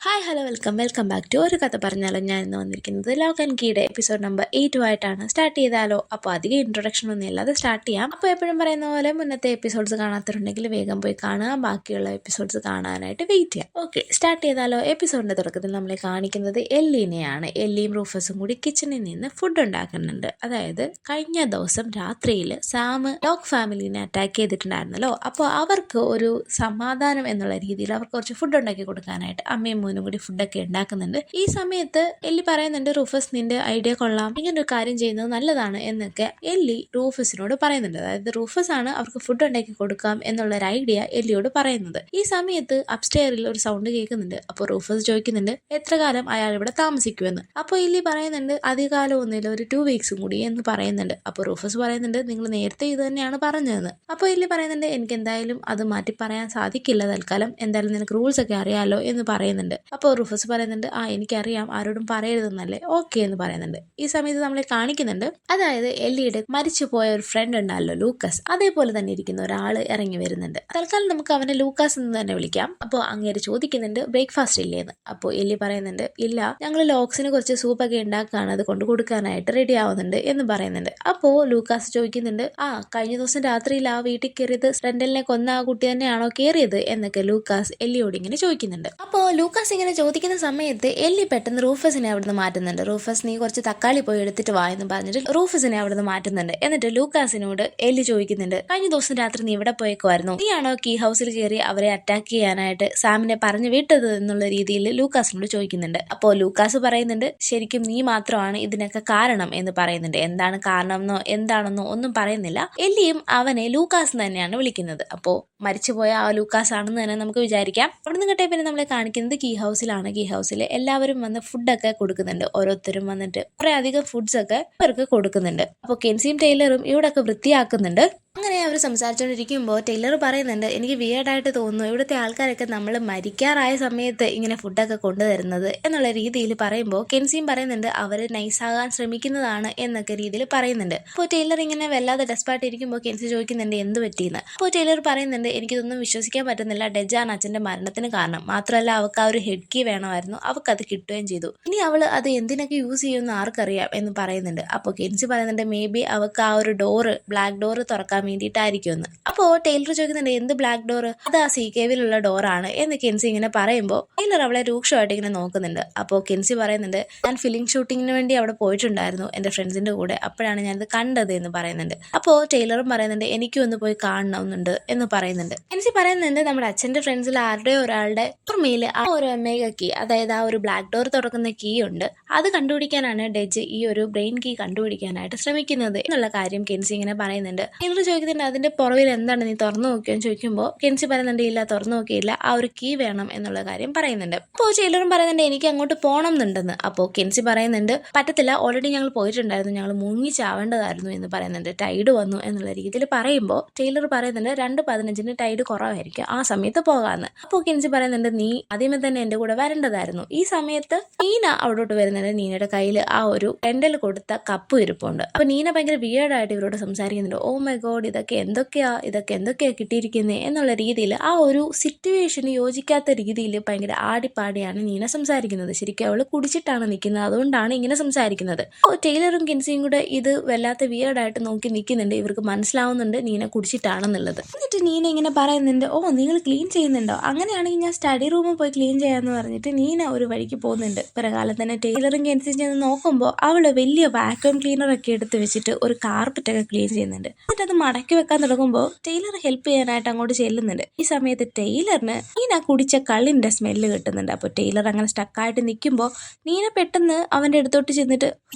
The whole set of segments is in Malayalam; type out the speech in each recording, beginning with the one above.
Hi hello welcome back to ഒരു കഥ പറഞ്ഞാലോ. ഞാൻ ഇന്ന് വന്നിരിക്കുന്നത് ലോക്ക് ആൻഡ് കീയുടെ എപ്പിസോഡ് നമ്പർ 8 ആയിട്ടാണ്. സ്റ്റാർട്ട് ചെയ്താലോ? അപ്പോൾ അധികം ഇൻട്രൊഡക്ഷൻ ഒന്നും ഇല്ലാതെ സ്റ്റാർട്ട് ചെയ്യാം. അപ്പോൾ എപ്പോഴും പറയുന്ന പോലെ മുന്നത്തെ എപ്പിസോഡ്സ് കാണാത്തവരുണ്ടെങ്കിൽ വേഗം പോയി കാണുക, ബാക്കിയുള്ള എപ്പിസോഡ്സ് കാണാനായിട്ട് വെയിറ്റ് ചെയ്യാം. ഓക്കെ, സ്റ്റാർട്ട് ചെയ്താലോ? എപ്പിസോഡിന്റെ തുടക്കത്തിൽ നമ്മളെ കാണിക്കുന്നത് എല്ലീനെയാണ്. എല്ലിയും റൂഫസും കൂടി കിച്ചണിൽ നിന്ന് ഫുഡ് ഉണ്ടാക്കുന്നുണ്ട്. അതായത് കഴിഞ്ഞ ദിവസം രാത്രിയിൽ സാം ലോക്ക് ഫാമിലിനെ അറ്റാക്ക് ചെയ്തിട്ടുണ്ടായിരുന്നല്ലോ. അപ്പോൾ അവർക്ക് ഒരു സമാധാനം എന്നുള്ള രീതിയിൽ അവർക്ക് കുറച്ച് ഫുഡ് ഉണ്ടാക്കി കൊടുക്കാനായിട്ട് അമ്മയും മോനും കൂടി ഫുഡൊക്കെ ഉണ്ടാക്കുന്നുണ്ട്. ഈ സമയത്ത് എല്ലി പറയുന്നുണ്ട്, റൂഫസ് നിന്റെ ഐഡിയ കൊള്ളാം, ഇങ്ങനൊരു കാര്യം ചെയ്യുന്നത് നല്ലതാണ് എന്നൊക്കെ എല്ലി റൂഫസിനോട് പറയുന്നുണ്ട്. അതായത് റൂഫസ് ആണ് അവർക്ക് ഫുഡ് ഉണ്ടാക്കി കൊടുക്കാം എന്നുള്ള ഒരു ഐഡിയ എല്ലിയോട് പറയുന്നത്. ഈ സമയത്ത് അപ്സ്റ്റെയറിൽ ഒരു സൗണ്ട് കേൾക്കുന്നുണ്ട്. അപ്പോൾ റൂഫസ് ചോദിക്കുന്നുണ്ട് എത്ര കാലം അയാൾ ഇവിടെ താമസിക്കുമെന്ന്. അപ്പോൾ എല്ലി പറയുന്നുണ്ട് അധികകാലം ഒന്നുമില്ല, ഒരു 2 വീക്സും കൂടി എന്ന് പറയുന്നുണ്ട്. അപ്പോൾ റൂഫസ് പറയുന്നുണ്ട് നിങ്ങൾ നേരത്തെ ഇത് തന്നെയാണ് പറഞ്ഞതെന്ന്. അപ്പോൾ എല്ലി പറയുന്നുണ്ട് എനിക്ക് എന്തായാലും അത് മാറ്റി പറയാൻ സാധിക്കില്ല തൽക്കാലം, എന്തായാലും നിനക്ക് റൂൾസ് ഒക്കെ അറിയാലോ എന്ന് പറയുന്നുണ്ട്. അപ്പോൾ റൂഫസ് പറയുന്നുണ്ട് എനിക്കറിയാം, ആരോടും പറയരുതെന്നല്ലേ, ഓക്കെ എന്ന് പറയുന്നുണ്ട്. ഈ സമയത്ത് നമ്മളെ കാണിക്കുന്നുണ്ട്, അതായത് എല്ലിയുടെ മരിച്ചുപോയ ഒരു ഫ്രണ്ട് ഉണ്ടല്ലോ ലൂക്കസ്, അതേപോലെ തന്നെ ഇരിക്കുന്ന ഒരാൾ ഇറങ്ങി വരുന്നുണ്ട്. തൽക്കാലം നമുക്ക് അവനെ ലൂക്കാസ് എന്ന് തന്നെ വിളിക്കാം. അപ്പോൾ അങ്ങേര് ചോദിക്കുന്നുണ്ട് ബ്രേക്ക്ഫാസ്റ്റ് ഇല്ലേന്ന്. അപ്പോൾ എല്ലി പറയുന്നുണ്ട് ഇല്ല, ഞങ്ങൾ ലോക്സിന് കുറച്ച് സൂപ്പൊക്കെ ഉണ്ടാക്കുകയാണ്, അത് കൊണ്ട് കൊടുക്കാനായിട്ട് റെഡി ആവുന്നുണ്ട് എന്ന് പറയുന്നുണ്ട്. അപ്പോൾ ലൂക്കാസ് ചോദിക്കുന്നുണ്ട് കഴിഞ്ഞ ദിവസം രാത്രിയിൽ ആ വീട്ടിൽ കയറിയത് റെൻഡലിനെ കൊന്ന ആ കുട്ടി തന്നെയാണോ കയറിയത് എന്നൊക്കെ ലൂക്കാസ് എല്ലിയോട് ഇങ്ങനെ ചോദിക്കുന്നുണ്ട്. അപ്പോൾ ലൂക്കാസ് ഇങ്ങനെ ചോദിക്കുന്ന സമയത്ത് എല്ലി പെട്ടെന്ന് റൂഫസിനെ അവിടുന്ന് മാറ്റുന്നുണ്ട്. റൂഫസ് നീ കുറച്ച് തക്കാളി പോയി എടുത്തിട്ട് വാ എന്ന് പറഞ്ഞിട്ട് റൂഫസിനെ അവിടുന്ന് മാറ്റുന്നുണ്ട്. എന്നിട്ട് ലൂക്കാസിനോട് എല്ലി ചോദിക്കുന്നുണ്ട് കഴിഞ്ഞ ദിവസം രാത്രി നീ ഇവിടെ പോയേക്കുമായിരുന്നു, നീയാണോ കീ ഹൗസിൽ കയറി അവരെ അറ്റാക്ക് ചെയ്യാനായിട്ട് സാമിനെ പറഞ്ഞു വിട്ടത് എന്നുള്ള രീതിയിൽ ലൂക്കാസിനോട് ചോദിക്കുന്നുണ്ട്. അപ്പോൾ ലൂക്കാസ് പറയുന്നുണ്ട് ശരിക്കും നീ മാത്രമാണ് ഇതിനൊക്കെ കാരണം എന്ന് പറയുന്നുണ്ട്. എന്താണ് കാരണമെന്നോ എന്താണെന്നോ ഒന്നും പറയുന്നില്ല. എല്ലിയും അവനെ ലൂക്കാസ് തന്നെയാണ് വിളിക്കുന്നത്. അപ്പോൾ മരിച്ചുപോയ ആ ലൂക്കാസ് ആണെന്ന് തന്നെ നമുക്ക് വിചാരിക്കാം. അവിടെ നിന്ന് കേട്ടേ പിന്നെ നമ്മളെ കാണിക്കുന്നത് കീ ഹൗസിലാണ്. കീ ഹൗസിൽ എല്ലാവരും വന്ന് ഫുഡൊക്കെ കൊടുക്കുന്നുണ്ട്. ഓരോരുത്തരും വന്നിട്ട് കുറെ അധികം ഫുഡ്സ് ഒക്കെ അവർക്ക് കൊടുക്കുന്നുണ്ട്. അപ്പോൾ കെൻസിയും ടൈലറും ഇവിടെയൊക്കെ വൃത്തിയാക്കുന്നുണ്ട്. അങ്ങനെ അവർ സംസാരിച്ചുകൊണ്ടിരിക്കുമ്പോൾ ടൈലർ പറയുന്നുണ്ട് എനിക്ക് വിയേർഡായിട്ട് തോന്നുന്നു ഇവിടുത്തെ ആൾക്കാരൊക്കെ നമ്മൾ മരിക്കാറായ സമയത്ത് ഇങ്ങനെ ഫുഡൊക്കെ കൊണ്ടുതരുന്നത് എന്നുള്ള രീതിയിൽ പറയുമ്പോൾ കെൻസിയും പറയുന്നുണ്ട് അവർ നൈസാകാൻ ശ്രമിക്കുന്നതാണ് എന്നൊക്കെ രീതിയിൽ പറയുന്നുണ്ട്. അപ്പോൾ ടൈലർ ഇങ്ങനെ വല്ലാതെ ഡെസ്പായിട്ട് ഇരിക്കുമ്പോൾ കെൻസി ചോദിക്കുന്നുണ്ട് എന്ത് പറ്റിയെന്ന്. അപ്പോൾ ടൈലർ പറയുന്നുണ്ട് എനിക്കിതൊന്നും വിശ്വസിക്കാൻ പറ്റുന്നില്ല, ഡെജാണ് അച്ഛൻ്റെ മരണത്തിന് കാരണം, മാത്രമല്ല അവൾക്ക് ആ ഒരു ഹെഡ് കീ വേണമായിരുന്നു, അവൾക്ക് അത് കിട്ടുകയും ചെയ്തു, ഇനി അവൾ അത് എന്തിനൊക്കെ യൂസ് ചെയ്യുമെന്ന് ആർക്കറിയാം എന്ന് പറയുന്നുണ്ട്. അപ്പോൾ കെൻസി പറയുന്നുണ്ട് മേ ബി അവൾക്ക് ആ ഒരു ഡോറ് ബ്ലാക്ക് ഡോറ് തുറക്കാൻ വേണ്ടിയിട്ടായിരിക്കുമെന്ന്. അപ്പോൾ ടൈലർ ചോദിക്കുന്നുണ്ട് എന്ത് ബ്ലാക്ക് ഡോറ്, അത് ആ സീ കേവിലുള്ള ഡോറാണ് എന്ന് കെൻസി ഇങ്ങനെ പറയുമ്പോൾ ടൈലർ അവളെ രൂക്ഷമായിട്ട് ഇങ്ങനെ നോക്കുന്നുണ്ട്. അപ്പോൾ കെൻസി പറയുന്നുണ്ട് ഞാൻ ഫിലിം ഷൂട്ടിങ്ങിന് വേണ്ടി അവിടെ പോയിട്ടുണ്ടായിരുന്നു എൻ്റെ ഫ്രണ്ട്സിൻ്റെ കൂടെ, അപ്പോഴാണ് ഞാനത് കണ്ടത് എന്ന് പറയുന്നുണ്ട്. അപ്പോൾ ടൈലറും പറയുന്നുണ്ട് എനിക്കും ഒന്ന് പോയി കാണണമെന്നുണ്ട് എന്ന് പറയുന്നുണ്ട്. കെൻസി പറയുന്നുണ്ട് നമ്മുടെ അച്ഛൻ്റെ ഫ്രണ്ട്സിൽ ആരുടെയോ ഒരാളുടെ ഓർമ്മയിൽ ആ ഒരു ഒമേഗ കീ, അതായത് ആ ഒരു ബ്ലാക്ക് ഡോർ തുറക്കുന്ന കീ ഉണ്ട്, അത് കണ്ടുപിടിക്കാനാണ് ഡെജ് ഈ ഒരു ബ്രെയിൻ കീ കണ്ടുപിടിക്കാനായിട്ട് ശ്രമിക്കുന്നത് എന്നുള്ള കാര്യം കെൻസി ഇങ്ങനെ പറയുന്നുണ്ട്. ടൈലർ ചോദിക്കുന്നുണ്ട് അതിന്റെ പുറകിൽ എന്താണ് നീ തുറന്നു നോക്കിയെന്ന് ചോദിക്കുമ്പോൾ കെൻസി പറയുന്നുണ്ട് ഇല്ല തുറന്നു നോക്കിയില്ല, ആ ഒരു കീ വേണം എന്നുള്ള കാര്യം പറയുന്നുണ്ട്. അപ്പോൾ ടൈലറും പറയുന്നുണ്ട് എനിക്ക് അങ്ങോട്ട് പോകണം എന്നുണ്ടെന്ന്. അപ്പോൾ കെൻസി പറയുന്നുണ്ട് പറ്റത്തില്ല, ഓൾറെഡി ഞങ്ങൾ പോയിട്ടുണ്ടായിരുന്നു, ഞങ്ങൾ മുങ്ങി ചാവേണ്ടതായിരുന്നു എന്ന് പറയുന്നുണ്ട്, ടൈഡ് വന്നു എന്നുള്ള രീതിയിൽ പറയുമ്പോൾ ടൈലർ പറയുന്നുണ്ട് 2:15 ടൈഡ് കുറവായിരിക്കും, ആ സമയത്ത് പോകാമെന്ന്. അപ്പോൾ കെൻസി പറയുന്നുണ്ട് നീ ആദ്യമേ തന്നെ എൻ്റെ കൂടെ വരേണ്ടതായിരുന്നു. ഈ സമയത്ത് നീന അവിടോട്ട് വരുന്നുണ്ട്. നീനയുടെ കയ്യിൽ ആ ഒരു ടെൻഡൽ കൊടുത്ത കപ്പ് ഇരിപ്പുണ്ട്. അപ്പോൾ നീന ഭയങ്കര വിയേർഡായിട്ട് ഇവരോട് സംസാരിക്കുന്നുണ്ട്. ഓ മൈ ഗോഡ് ഇതൊക്കെ എന്തൊക്കെയാ കിട്ടിയിരിക്കുന്നത് എന്നുള്ള രീതിയിൽ ആ ഒരു സിറ്റുവേഷന് യോജിക്കാത്ത രീതിയിൽ ഭയങ്കര ആടിപ്പാടിയാണ് നീന സംസാരിക്കുന്നത്. ശരിക്കും അവൾ കുടിച്ചിട്ടാണ് നിൽക്കുന്നത്, അതുകൊണ്ടാണ് ഇങ്ങനെ സംസാരിക്കുന്നത്. ടൈലറും കെൻസിയും കൂടെ ഇത് വല്ലാത്ത വിയേർഡായിട്ട് നോക്കി നിൽക്കുന്നുണ്ട്. ഇവർക്ക് മനസ്സിലാവുന്നുണ്ട് നീന കുടിച്ചിട്ടാണെന്നുള്ളത്. എന്നിട്ട് നീന ഇങ്ങനെ പറയുന്നുണ്ട് നിങ്ങൾ ക്ലീൻ ചെയ്യുന്നുണ്ടോ, അങ്ങനെയാണെങ്കിൽ ഞാൻ സ്റ്റഡി റൂമിൽ പോയി ക്ലീൻ ചെയ്യാന്ന് പറഞ്ഞിട്ട് നീന ഒരു വഴിക്ക് പോകുന്നുണ്ട്. പിറകാലം തന്നെ ടൈലറും കെൻസിയും ചെന്ന് നോക്കുമ്പോൾ അവള് വലിയ വാക്യൂം ക്ലീനർ ഒക്കെ എടുത്ത് വെച്ചിട്ട് ഒരു കാർപ്പറ്റൊക്കെ ക്ലീൻ ചെയ്യുന്നുണ്ട്. എന്നിട്ട് അത് മടക്കി വെക്കാൻ തുടങ്ങുമ്പോൾ ടൈലർ ഹെൽപ്പ് ചെയ്യാനായിട്ട് അങ്ങോട്ട് ചെല്ലുന്നുണ്ട്. ഈ സമയത്ത് ടൈലറിന് നീന കുടിച്ച കള്ളിന്റെ സ്മെല്ല് കിട്ടുന്നുണ്ട്. അപ്പോൾ ടൈലർ അങ്ങനെ സ്റ്റക്കായിട്ട് നിൽക്കുമ്പോൾ നീന പെട്ടെന്ന് അവന്റെ അടുത്തോട്ട് ചെന്നിട്ട്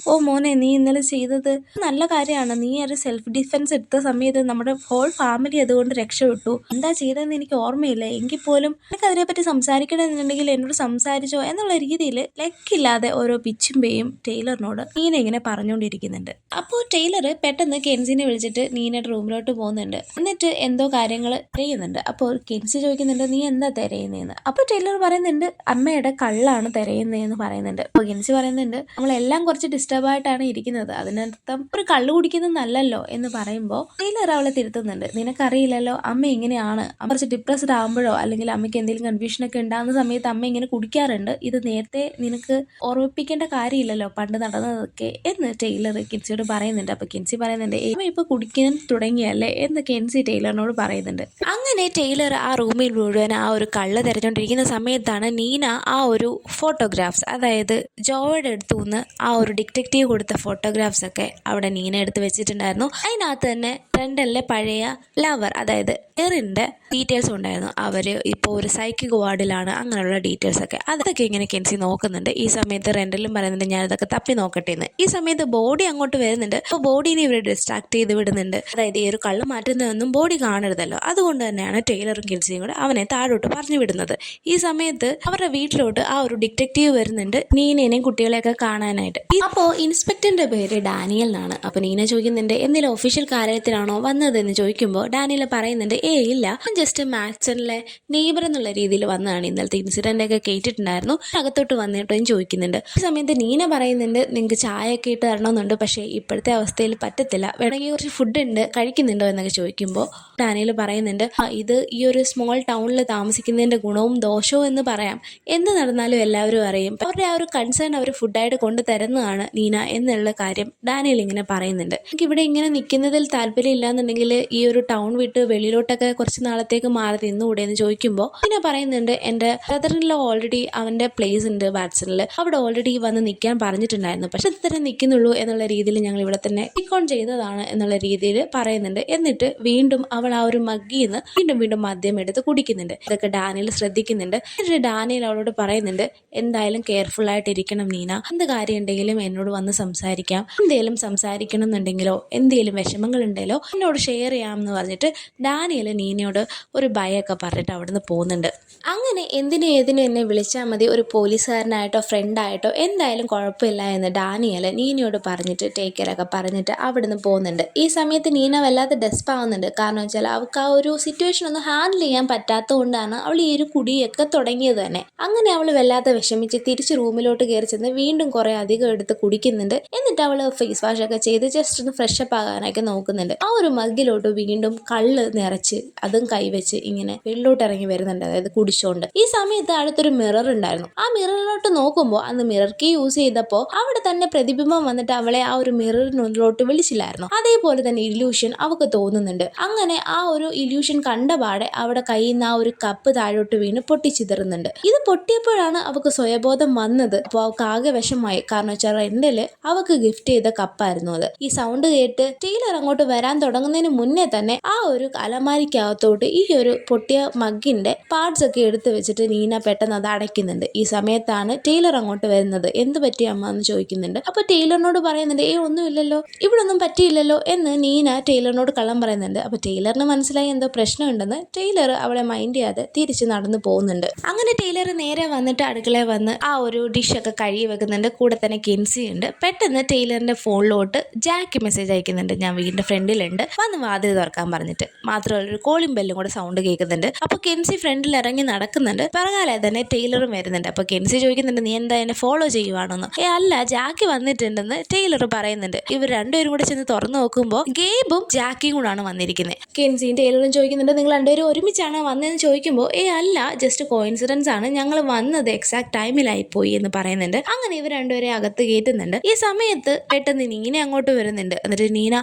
മോനെ നീ ഇന്നലെ ചെയ്തത് നല്ല കാര്യമാണ്, നീ ഒരു സെൽഫ് ഡിഫെൻസ് എടുത്ത സമയത്ത് നമ്മുടെ ഹോൾ ഫാമിലി അതുകൊണ്ട് രക്ഷപ്പെട്ടു, എന്താ ചെയ്തതെന്ന് എനിക്ക് ഓർമ്മയില്ല, എങ്കിൽ പോലും എനിക്ക് അതിനെപ്പറ്റി സംസാരിക്കണമെന്നുണ്ടെങ്കിൽ എന്നോട് സംസാരിച്ചോ എന്നുള്ള രീതിയിൽ ലെക്കില്ലാതെ ഓരോ പിച്ചും ടൈലറിനോട് നീന ഇങ്ങനെ പറഞ്ഞുകൊണ്ടിരിക്കുന്നുണ്ട്. അപ്പോൾ ടൈലർ പെട്ടെന്ന് കെൻസിനെ വിളിച്ചിട്ട് നീനയുടെ റൂമിൽ റൂമിലോട്ട് പോകുന്നുണ്ട്. എന്നിട്ട് എന്തോ കാര്യങ്ങൾ തിരയുന്നുണ്ട്. അപ്പോൾ കെൻസി ചോദിക്കുന്നുണ്ട് നീ എന്താ തിരയുന്നതെന്ന്. അപ്പോൾ ടൈലർ പറയുന്നുണ്ട് അമ്മയുടെ കള്ളാണ് തിരയുന്നതെന്ന് പറയുന്നുണ്ട്. അപ്പോൾ കെൻസി പറയുന്നുണ്ട് നമ്മളെല്ലാം കുറച്ച് ഡിസ്റ്റർബായിട്ടാണ് ഇരിക്കുന്നത്, അതിനർത്ഥം ഒരു കള്ളു കുടിക്കുന്നത് നല്ലല്ലോ എന്ന് പറയുമ്പോൾ ടൈലർ അവളെ തിരുത്തുന്നുണ്ട്. നിനക്കറിയില്ലല്ലോ അമ്മ ഇങ്ങനെയാണ്, അമ്മ കുറച്ച് ഡിപ്രസ്ഡ് ആകുമ്പോഴോ അല്ലെങ്കിൽ അമ്മയ്ക്ക് എന്തെങ്കിലും കൺഫ്യൂഷനൊക്കെ ഉണ്ടാകുന്ന സമയത്ത് അമ്മ ഇങ്ങനെ കുടിക്കാറുണ്ട്, ഇത് നേരത്തെ നിനക്ക് ഓർമ്മിപ്പിക്കേണ്ട കാര്യമില്ലല്ലോ പണ്ട് നടന്നതൊക്കെ എന്ന് ടൈലർ കെൻസിയോട് പറയുന്നുണ്ട്. അപ്പൊ കെൻസി പറയുന്നുണ്ട് അമ്മ ഇപ്പൊ കുടിക്കാൻ തുടങ്ങിയല്ലേ എന്ന് കെൻസി ടൈലറിനോട് പറയുന്നുണ്ട്. അങ്ങനെ ടൈലർ ആ റൂമിൽ മുഴുവൻ ആ ഒരു കള്ള് തിരഞ്ഞുകൊണ്ടിരിക്കുന്ന സമയത്താണ് നീന ആ ഒരു ഫോട്ടോഗ്രാഫ്സ്, അതായത് ജോയുടെ അടുത്തു നിന്ന് ആ ഒരു ഡിറ്റക്റ്റീവ് കൊടുത്ത ഫോട്ടോഗ്രാഫ്സ് ഒക്കെ അവിടെ നീന എടുത്ത് വെച്ചിട്ടുണ്ടായിരുന്നു. അതിനകത്ത് തന്നെ റെൻഡലിലെ പഴയ ലവർ, അതായത് എറിന്റെ ഡീറ്റെയിൽസ് ഉണ്ടായിരുന്നു. അവര് ഇപ്പോൾ ഒരു സൈക്കിക് വാർഡിലാണ്, അങ്ങനെയുള്ള ഡീറ്റെയിൽസ് ഒക്കെ അതൊക്കെ ഇങ്ങനെ കെൻസി നോക്കുന്നുണ്ട്. ഈ സമയത്ത് റെൻഡലും പറയുന്നുണ്ട് ഞാൻ ഇതൊക്കെ തപ്പി നോക്കട്ടെ എന്ന്. ഈ സമയത്ത് ബോഡി അങ്ങോട്ട് വരുന്നുണ്ട്. അപ്പോൾ ബോഡീനെ ഇവർ ഡിസ്ട്രാക്ട് ചെയ്ത് വിടുന്നുണ്ട്. അതായത് ഈ ഒരു കള്ള് മാറ്റുന്നതൊന്നും ബോഡി കാണരുതല്ലോ, അതുകൊണ്ട് തന്നെയാണ് ടൈലറും കെൻസിയും കൂടെ അവനെ താഴോട്ട് പറഞ്ഞു വിടുന്നത്. ഈ സമയത്ത് അവരുടെ വീട്ടിലോട്ട് ആ ഒരു ഡിറ്റക്റ്റീവ് വരുന്നുണ്ട് നീനേനെയും കുട്ടികളെയൊക്കെ കാണാനായിട്ട്. അപ്പോൾ ഇൻസ്പെക്ടറിന്റെ പേര് ഡാനിയൽ എന്നാണ്. അപ്പോൾ നീന ചോദിക്കുന്നുണ്ട് എന്തെങ്കിലും ഒഫീഷ്യൽ കാര്യത്തിലാണോ വന്നതെന്ന് ചോദിക്കുമ്പോൾ ഡാനിയൽ പറയുന്നുണ്ട് ഇല്ല, ജസ്റ്റ് മാക്സണിലെ നെയ്ബർ എന്നുള്ള രീതിയിൽ വന്നതാണ്, ഇന്നലത്തെ ഇൻസിഡന്റ് ഒക്കെ കേട്ടിട്ടുണ്ടായിരുന്നു, അകത്തോട്ട് വന്നിട്ടും ചോദിക്കുന്നുണ്ട്. ഈ സമയത്ത് നീന പറയുന്നുണ്ട് നിങ്ങൾക്ക് ചായ ഒക്കെ ഇട്ട് തരണമെന്നുണ്ട്, പക്ഷേ ഇപ്പോഴത്തെ അവസ്ഥയിൽ പറ്റത്തില്ല, വേണമെങ്കിൽ കുറച്ച് ഫുഡ് ഉണ്ട് കഴിക്കുന്നുണ്ടോ എന്നൊക്കെ ചോദിക്കുമ്പോൾ ഡാനിയൽ പറയുന്നുണ്ട് ഇത് ഈ ഒരു സ്മോൾ ടൗണിൽ താമസിക്കുന്നതിന്റെ ഗുണവും ദോഷവും എന്ന് പറയാം, എന്ത് നടന്നാലും എല്ലാവരും അറിയും, അവരുടെ ആ ഒരു കൺസേൺ അവർ ഫുഡായിട്ട് കൊണ്ട് തരുന്നതാണ് നീന എന്നുള്ള കാര്യം ഡാനിയൽ ഇങ്ങനെ പറയുന്നുണ്ട്. എനിക്ക് ഇവിടെ ഇങ്ങനെ നിൽക്കുന്നതിൽ താല്പര്യം ഇല്ലാന്നുണ്ടെങ്കിൽ ഈ ഒരു ടൗൺ വിട്ട് വെളിയിലോട്ടൊക്കെ കുറച്ച് നാളത്തേക്ക് മാറി നിന്നുകൂടെ എന്ന് ചോദിക്കുമ്പോൾ പിന്നെ പറയുന്നുണ്ട് എൻ്റെ ബ്രദറിനുള്ള ഓൾറെഡി അവൻ്റെ പ്ലേസ് ഉണ്ട് വാട്സണിൽ, അവിടെ ഓൾറെഡി വന്ന് നിൽക്കാൻ പറഞ്ഞിട്ടുണ്ടായിരുന്നു, പക്ഷെ ഇത്തരം നിൽക്കുന്നുള്ളൂ എന്നുള്ള രീതിയിൽ ഞങ്ങൾ ഇവിടെ തന്നെ പിക്ക് ഓൺ ചെയ്തതാണ് എന്നുള്ള രീതിയിൽ പറയുന്നുണ്ട്. എന്നിട്ട് വീണ്ടും അവൾ ആ ഒരു മഗ്ഗിൽ നിന്ന് വീണ്ടും മദ്യം എടുത്ത് കുടിക്കുന്നുണ്ട്. ഇതൊക്കെ ഡാനിയൽ ശ്രദ്ധിക്കുന്നുണ്ട്. എന്നിട്ട് ഡാനിയൽ അവളോട് പറയുന്നുണ്ട് എന്തായാലും കെയർഫുൾ ആയിട്ടിരിക്കണം നീന, എന്ത് കാര്യം ഉണ്ടെങ്കിലും എന്നോട് വന്ന് സംസാരിക്കാം, എന്തെങ്കിലും സംസാരിക്കണം എന്നുണ്ടെങ്കിലോ എന്തെങ്കിലും വിഷമങ്ങൾ ഉണ്ടെങ്കിലോ എന്നോട് ഷെയർ ചെയ്യാമെന്ന് പറഞ്ഞിട്ട് ഡാനിയൽ നീനയോട് ഒരു ഭയമൊക്കെ പറഞ്ഞിട്ട് അവിടുന്ന് പോകുന്നുണ്ട്. അങ്ങനെ എന്തിനും ഏതിനും എന്നെ വിളിച്ചാൽ മതി, ഒരു പോലീസുകാരനായിട്ടോ ഫ്രണ്ടായിട്ടോ എന്തായാലും കുഴപ്പമില്ല എന്ന് ഡാനിയൽ നീനയോട് പറഞ്ഞിട്ട് ടേക്ക് കെയർ ഒക്കെ പറഞ്ഞിട്ട് അവിടുന്ന് പോകുന്നുണ്ട്. ഈ സമയത്ത് നീന വല്ലാതെ ഡെസ്പ് ആവുന്നുണ്ട്. കാരണം വെച്ചാൽ അവൾക്ക് ആ ഒരു സിറ്റുവേഷൻ ഒന്നും ഹാൻഡിൽ ചെയ്യാൻ പറ്റാത്തത് കൊണ്ടാണ് അവൾ ഈ ഒരു കുടിയൊക്കെ തുടങ്ങിയത് തന്നെ. അങ്ങനെ അവൾ വല്ലാതെ വിഷമിച്ച് തിരിച്ച് റൂമിലോട്ട് കയറി ചെന്ന് വീണ്ടും കുറെ അധികം എടുത്ത് കുടിക്കുന്നുണ്ട്. എന്നിട്ട് അവൾ ഫേസ് വാഷ് ഒക്കെ ചെയ്ത് ജസ്റ്റ് ഒന്ന് ഫ്രഷപ്പ് ആകാനൊക്കെ നോക്കുന്നുണ്ട്. ആ ഒരു മഗ്ഗിലോട്ട് വീണ്ടും കള്ള് നിറച്ച് അതും കൈവച്ച് ഇങ്ങനെ വെള്ളോട്ട് ഇറങ്ങി വരുന്നുണ്ട്, അതായത് കുടിച്ചോണ്ട്. ഈ സമയത്ത് അടുത്തൊരു മിറർ ഉണ്ടായിരുന്നു. ആ മിററിലോട്ട് നോക്കുമ്പോൾ അന്ന് മിറർ കീ യൂസ് ചെയ്തപ്പോൾ അവിടെ തന്നെ പ്രതിബിംബം വന്നിട്ട് അവളെ ആ ഒരു മിററിനുള്ളിലോട്ട് വിളിച്ചില്ലായിരുന്നു. അതേപോലെ തന്നെ ഇല്യൂഷൻ അവൾക്ക് തോന്നുന്നുണ്ട്. അങ്ങനെ ആ ഒരു ഇല്യൂഷൻ കണ്ടപാടെ അവിടെ കയ്യിൽ നിന്ന് ആ ഒരു കപ്പ് താഴോട്ട് വീണ് പൊട്ടിച്ചിതറുന്നുണ്ട്. ഇത് പൊട്ടിയപ്പോഴാണ് അവൾക്ക് സ്വയബോധം വന്നത്. അപ്പോൾ അവൾക്ക് ആകെ വിഷമായി. കാരണം വെച്ചാൽ റെൻഡല് അവൾക്ക് ഗിഫ്റ്റ് ചെയ്ത കപ്പായിരുന്നു അത്. ഈ സൗണ്ട് കേട്ട് ടൈലർ അങ്ങോട്ട് വരാൻ തുടങ്ങുന്നതിന് മുന്നേ തന്നെ ആ ഒരു അലമാരിക്കകത്തോട്ട് ഈ ഒരു പൊട്ടിയ മഗ്ഗിന്റെ പാർട്സ് ഒക്കെ എടുത്ത് വെച്ചിട്ട് നീന പെട്ടെന്ന് അത് അടയ്ക്കുന്നുണ്ട്. ഈ സമയത്താണ് ടൈലർ അങ്ങോട്ട് വരുന്നത്. എന്ത് പറ്റി അമ്മ എന്ന് ചോദിക്കുന്നുണ്ട്. അപ്പൊ ടൈലറിനോട് പറയുന്നുണ്ട് ഒന്നുമില്ലല്ലോ, ഇവിടെ ഒന്നും പറ്റിയില്ലല്ലോ എന്ന് നീന ടൈലറിനോട് കള്ളം പറയുന്നുണ്ട്. അപ്പൊ ടൈലറിന് മനസ്സിലായി എന്തോ പ്രശ്നമുണ്ടെന്ന്. ടൈലർ അവളെ മൈൻഡ് ചെയ്യാതെ തിരിച്ച് നടന്നു പോകുന്നുണ്ട്. അങ്ങനെ ടൈലർ നേരെ വന്നിട്ട് അടുക്കളയിൽ വന്ന് ആ ഒരു ഡിഷൊക്കെ കഴുകി വെക്കുന്നുണ്ട്. കൂടെ തന്നെ കെൻസി ഉണ്ട്. പെട്ടെന്ന് ടൈലറിന്റെ ഫോണിലോട്ട് ജാക്ക് മെസ്സേജ് അയക്കുന്നുണ്ട്, ഞാൻ വീടിന്റെ ഫ്രണ്ടിലുണ്ട്, വന്ന് വാതിൽ തുറക്കാൻ പറഞ്ഞിട്ട്. മാത്രമല്ല ഒരു കോളിംഗ് ബെല്ലും കൂടെ സൗണ്ട് കേൾക്കുന്നുണ്ട്. അപ്പോൾ കെൻസി ഫ്രണ്ടിൽ ഇറങ്ങി നടക്കുന്നുണ്ട്. പിറകാലെ തന്നെ ടൈലറും വരുന്നുണ്ട്. അപ്പോൾ കെൻസി ചോദിക്കുന്നുണ്ട് നീ എന്താ എന്നെ ഫോളോ ചെയ്യുവാണെന്ന്. അല്ല, ജാക്കി വന്നിട്ടുണ്ടെന്ന് ടൈലർ പറയുന്നുണ്ട്. ഇവർ രണ്ടുപേരും കൂടെ ചെന്ന് തുറന്നു നോക്കുമ്പോൾ ഗേബും ജാക്കിയും കൂടാണ് വന്നിരിക്കുന്നത്. കെൻസിയും ടൈലറും ചോദിക്കുന്നുണ്ട് നിങ്ങൾ രണ്ടുപേരും ഒരുമിച്ചാണ് വന്നതെന്ന് ചോദിക്കുമ്പോൾ അല്ല, ജസ്റ്റ് കോയിൻസിഡൻസ് ആണ്, ഞങ്ങൾ വന്നത് എക്സാക്ട് ടൈമിലായി പോയി എന്ന് പറയുന്നുണ്ട്. അങ്ങനെ ഇവർ രണ്ടുപേരെ അകത്ത് കയറ്റുന്നുണ്ട്. ഈ സമയത്ത് പെട്ടെന്ന് നീന അങ്ങോട്ട് വരുന്നുണ്ട്. എന്നിട്ട് നീന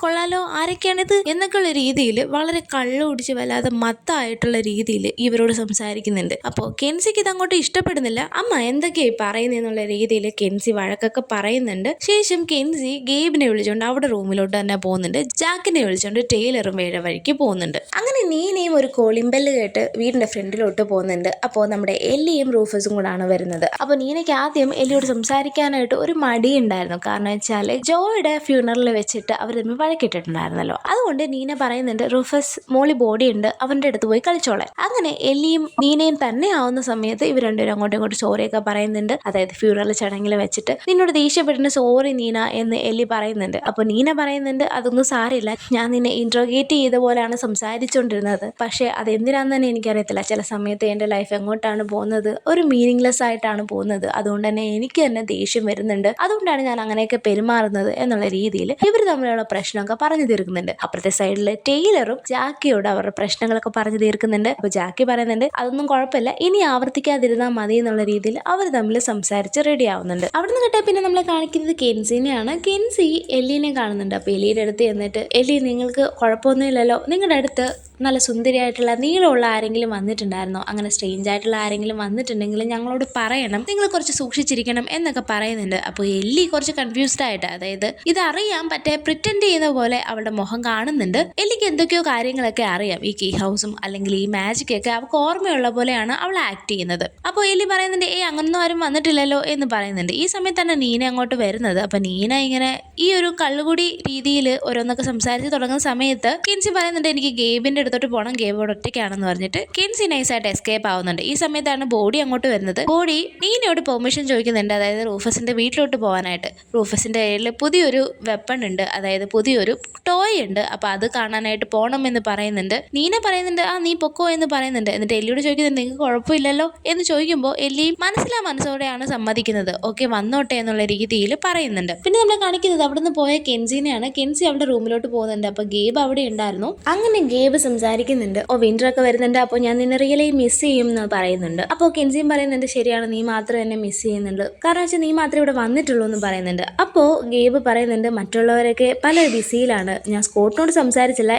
കൊള്ളാലോ ആരൊക്കെയാണിത് എന്നൊക്കെയുള്ള രീതിയിൽ വളരെ കള്ളു കുടിച്ച് വല്ലാതെ മത്തായിട്ടുള്ള രീതിയിൽ ഇവരോട് സംസാരിക്കുന്നുണ്ട്. അപ്പോൾ കെൻസിക്ക് ഇതങ്ങോട്ട് ഇഷ്ടപ്പെടുന്നില്ല. അമ്മ എന്തൊക്കെയായി പറയുന്നെന്നുള്ള രീതിയിൽ കെൻസി വഴക്കൊക്കെ പറയുന്നുണ്ട്. ശേഷം കെൻസി ഗേബിനെ വിളിച്ചുകൊണ്ട് അവിടെ റൂമിലോട്ട് തന്നെ പോകുന്നുണ്ട്. ജാക്കിനെ വിളിച്ചുകൊണ്ട് ടൈലറും വേഴ വഴിക്ക് പോകുന്നുണ്ട്. അങ്ങനെ നീനയും ഒരു കോളിംഗ് ബെല്ല് കേട്ട് വീടിന്റെ ഫ്രണ്ടിലോട്ട് പോകുന്നുണ്ട്. അപ്പോൾ നമ്മുടെ എല്ലിയും റൂഫസും കൂടാണ് വരുന്നത്. അപ്പോൾ നീനയ്ക്ക് ആദ്യം എല്ലിയോട് സംസാരിക്കാനായിട്ട് ഒരു മടി ഉണ്ടായിരുന്നു. കാരണം വെച്ചാൽ ജോയുടെ ഫ്യൂണറൽ വെച്ചിട്ട് അവർ തമ്മിൽ വഴക്കിട്ടിട്ടുണ്ടായിരുന്നല്ലോ. അതുകൊണ്ട് നീന പറയുന്നുണ്ട് റൂഫസ് മോളി ബോഡി ഉണ്ട്, അവൻ്റെ അടുത്ത് പോയി കളിച്ചോളെ. അങ്ങനെ എല്ലിയും നീനയും തന്നെ ആവുന്ന സമയത്ത് ഇവർ രണ്ടുപേരും അങ്ങോട്ടും ഇങ്ങോട്ടും സോറിയൊക്കെ പറയുന്നുണ്ട്. അതായത് ഫ്യൂണറൽ ചടങ്ങിൽ വെച്ചിട്ട് നിന്നോട് ദേഷ്യപ്പെട്ടിട്ട് സോറി നീന എന്ന് എല്ലി പറയുന്നുണ്ട്. അപ്പോൾ നീന പറയുന്നുണ്ട് അതൊന്നും സാര മാറില്ല. ഞാൻ നിന്നെ ഇൻട്രോഗേറ്റ് ചെയ്ത പോലെയാണ് സംസാരിച്ചുകൊണ്ടിരുന്നത്. പക്ഷേ അതെന്തിനാന്ന് തന്നെ എനിക്കറിയത്തില്ല. ചില സമയത്ത് എൻ്റെ ലൈഫ് എങ്ങോട്ടാണ് പോകുന്നത്, ഒരു മീനിങ്ലെസ് ആയിട്ടാണ് പോകുന്നത്. അതുകൊണ്ട് തന്നെ എനിക്ക് തന്നെ ദേഷ്യം വരുന്നുണ്ട്. അതുകൊണ്ടാണ് ഞാൻ അങ്ങനെയൊക്കെ പെരുമാറുന്നത് എന്നുള്ള രീതിയിൽ ഇവർ തമ്മിലുള്ള പ്രശ്നമൊക്കെ പറഞ്ഞു തീർക്കുന്നുണ്ട്. അപ്പുറത്തെ സൈഡിൽ ടൈലറും ജാക്കിയോട് അവരുടെ പ്രശ്നങ്ങളൊക്കെ പറഞ്ഞു തീർക്കുന്നുണ്ട്. അപ്പോൾ ജാക്കി പറയുന്നുണ്ട് അതൊന്നും കുഴപ്പമില്ല, ഇനി ആവർത്തിക്കാതിരുന്നാൽ മതി എന്നുള്ള രീതിയിൽ അവർ തമ്മിൽ സംസാരിച്ച് റെഡി ആവുന്നുണ്ട്. അവിടുന്ന് കിട്ടിയ പിന്നെ നമ്മളെ കാണിക്കുന്നത് കെൻസിനെയാണ്. കെൻസി എല്ലിനെ കാണുന്നുണ്ട്. അപ്പോൾ എല്ലിയുടെ അടുത്ത് എന്നിട്ട് എല്ലി, നിങ്ങൾക്ക് കുഴപ്പമൊന്നുമില്ലല്ലോ, നിങ്ങളുടെ അടുത്ത് നല്ല സുന്ദരിയായിട്ടുള്ള നീളമുള്ള ആരെങ്കിലും വന്നിട്ടുണ്ടായിരുന്നോ? അങ്ങനെ സ്ട്രേഞ്ച് ആയിട്ടുള്ള ആരെങ്കിലും വന്നിട്ടുണ്ടെങ്കിൽ ഞങ്ങളോട് പറയണം, നിങ്ങൾ കുറച്ച് സൂക്ഷിച്ചിരിക്കണം എന്നൊക്കെ പറയുന്നുണ്ട്. അപ്പോൾ എല്ലി കുറച്ച് കൺഫ്യൂസ്ഡ് ആയിട്ട്, അതായത് ഇതറിയാൻ പറ്റേ പ്രിറ്റൻഡ് ചെയ്യുന്ന പോലെ അവളുടെ മുഖം കാണുന്നുണ്ട്. എല്ലിക്ക് എന്തൊക്കെയോ കാര്യങ്ങളൊക്കെ അറിയാം, ഈ കീ ഹൗസും അല്ലെങ്കിൽ ഈ മാജിക് ഒക്കെ അവൾക്ക് ഓർമ്മയുള്ള പോലെയാണ് അവൾ ആക്ട് ചെയ്യുന്നത്. അപ്പോൾ എല്ലി പറയുന്നുണ്ട് അങ്ങനൊന്നും ആരും വന്നിട്ടില്ലല്ലോ എന്ന് പറയുന്നുണ്ട്. ഈ സമയത്താണ് നീന അങ്ങോട്ട് വരുന്നത്. അപ്പോൾ നീന ഇങ്ങനെ ഈ ഒരു കള്ളുകൂടി രീതിയിൽ ഓരോന്നൊക്കെ സംസാരിച്ച് തുടങ്ങുന്ന സമയത്ത് കെൻസി പറയുന്നുണ്ട് എനിക്ക് ഗേബിന്റെ അടുത്തോട്ട് പോകണം, ഗേബ് ഇവിടെ ഒറ്റയ്ക്കാണെന്ന് പറഞ്ഞിട്ട് കെൻസി നൈസായിട്ട് എസ്കേപ്പ് ആവുന്നുണ്ട്. ഈ സമയത്താണ് ബോഡി അങ്ങോട്ട് വരുന്നത്. ബോഡി നീനയോട് പെർമിഷൻ ചോദിക്കുന്നുണ്ട്, അതായത് റൂഫസിന്റെ വീട്ടിലോട്ട് പോകാനായിട്ട്. റൂഫസിന്റെ കയ്യിൽ പുതിയൊരു വെപ്പൺ ഉണ്ട്, അതായത് പുതിയൊരു ടോയ് ഉണ്ട്. അപ്പോൾ അത് കാണാനായിട്ട് പോകണം എന്ന് പറയുന്നുണ്ട്. നീന പറയുന്നുണ്ട് നീ പൊക്കോ എന്ന് പറയുന്നുണ്ട്. എന്നിട്ട് എല്ലിയോട് ചോദിക്കുന്നുണ്ട് നിങ്ങൾക്ക് കുഴപ്പമില്ലല്ലോ എന്ന് ചോദിക്കുമ്പോൾ എല്ലി മനസ്സോടെയാണ് സമ്മതിക്കുന്നത്. ഓക്കെ വന്നോട്ടെ എന്നുള്ള രീതിയിൽ പറയുന്നുണ്ട്. പിന്നെ നമ്മൾ കാണിക്കുന്നത് അവിടുന്ന് പോയ കെൻസിനെയാണ്. കെൻസി അവളുടെ റൂമിലോട്ട് പോകുന്നുണ്ട്. അപ്പോൾ ഗേബ് അവിടെ ഉണ്ടായിരുന്നു. അങ്ങനെ ഗേബ് സംസാരിക്കുന്നുണ്ട്. വിന്റർ ഒക്കെ വരുന്നുണ്ട്, അപ്പോൾ ഞാൻ നിന്നെ റിയലി മിസ് ചെയ്യും എന്ന് പറയുന്നുണ്ട്. അപ്പോൾ കെൻസിയും പറയുന്നുണ്ട് ശരിയാണ്, നീ മാത്രം എന്നെ മിസ് ചെയ്യുന്നുണ്ട്, കാരണം വെച്ചാൽ നീ മാത്രമേ ഇവിടെ വന്നിട്ടുള്ളൂ എന്ന് പറയുന്നുണ്ട്. അപ്പോൾ ഗേബ് പറയുന്നുണ്ട് മറ്റുള്ളവരൊക്കെ പല ബിസിയിലാണ്, ഞാൻ സ്കോട്ടിനോട് സംസാരിച്ചില്ല,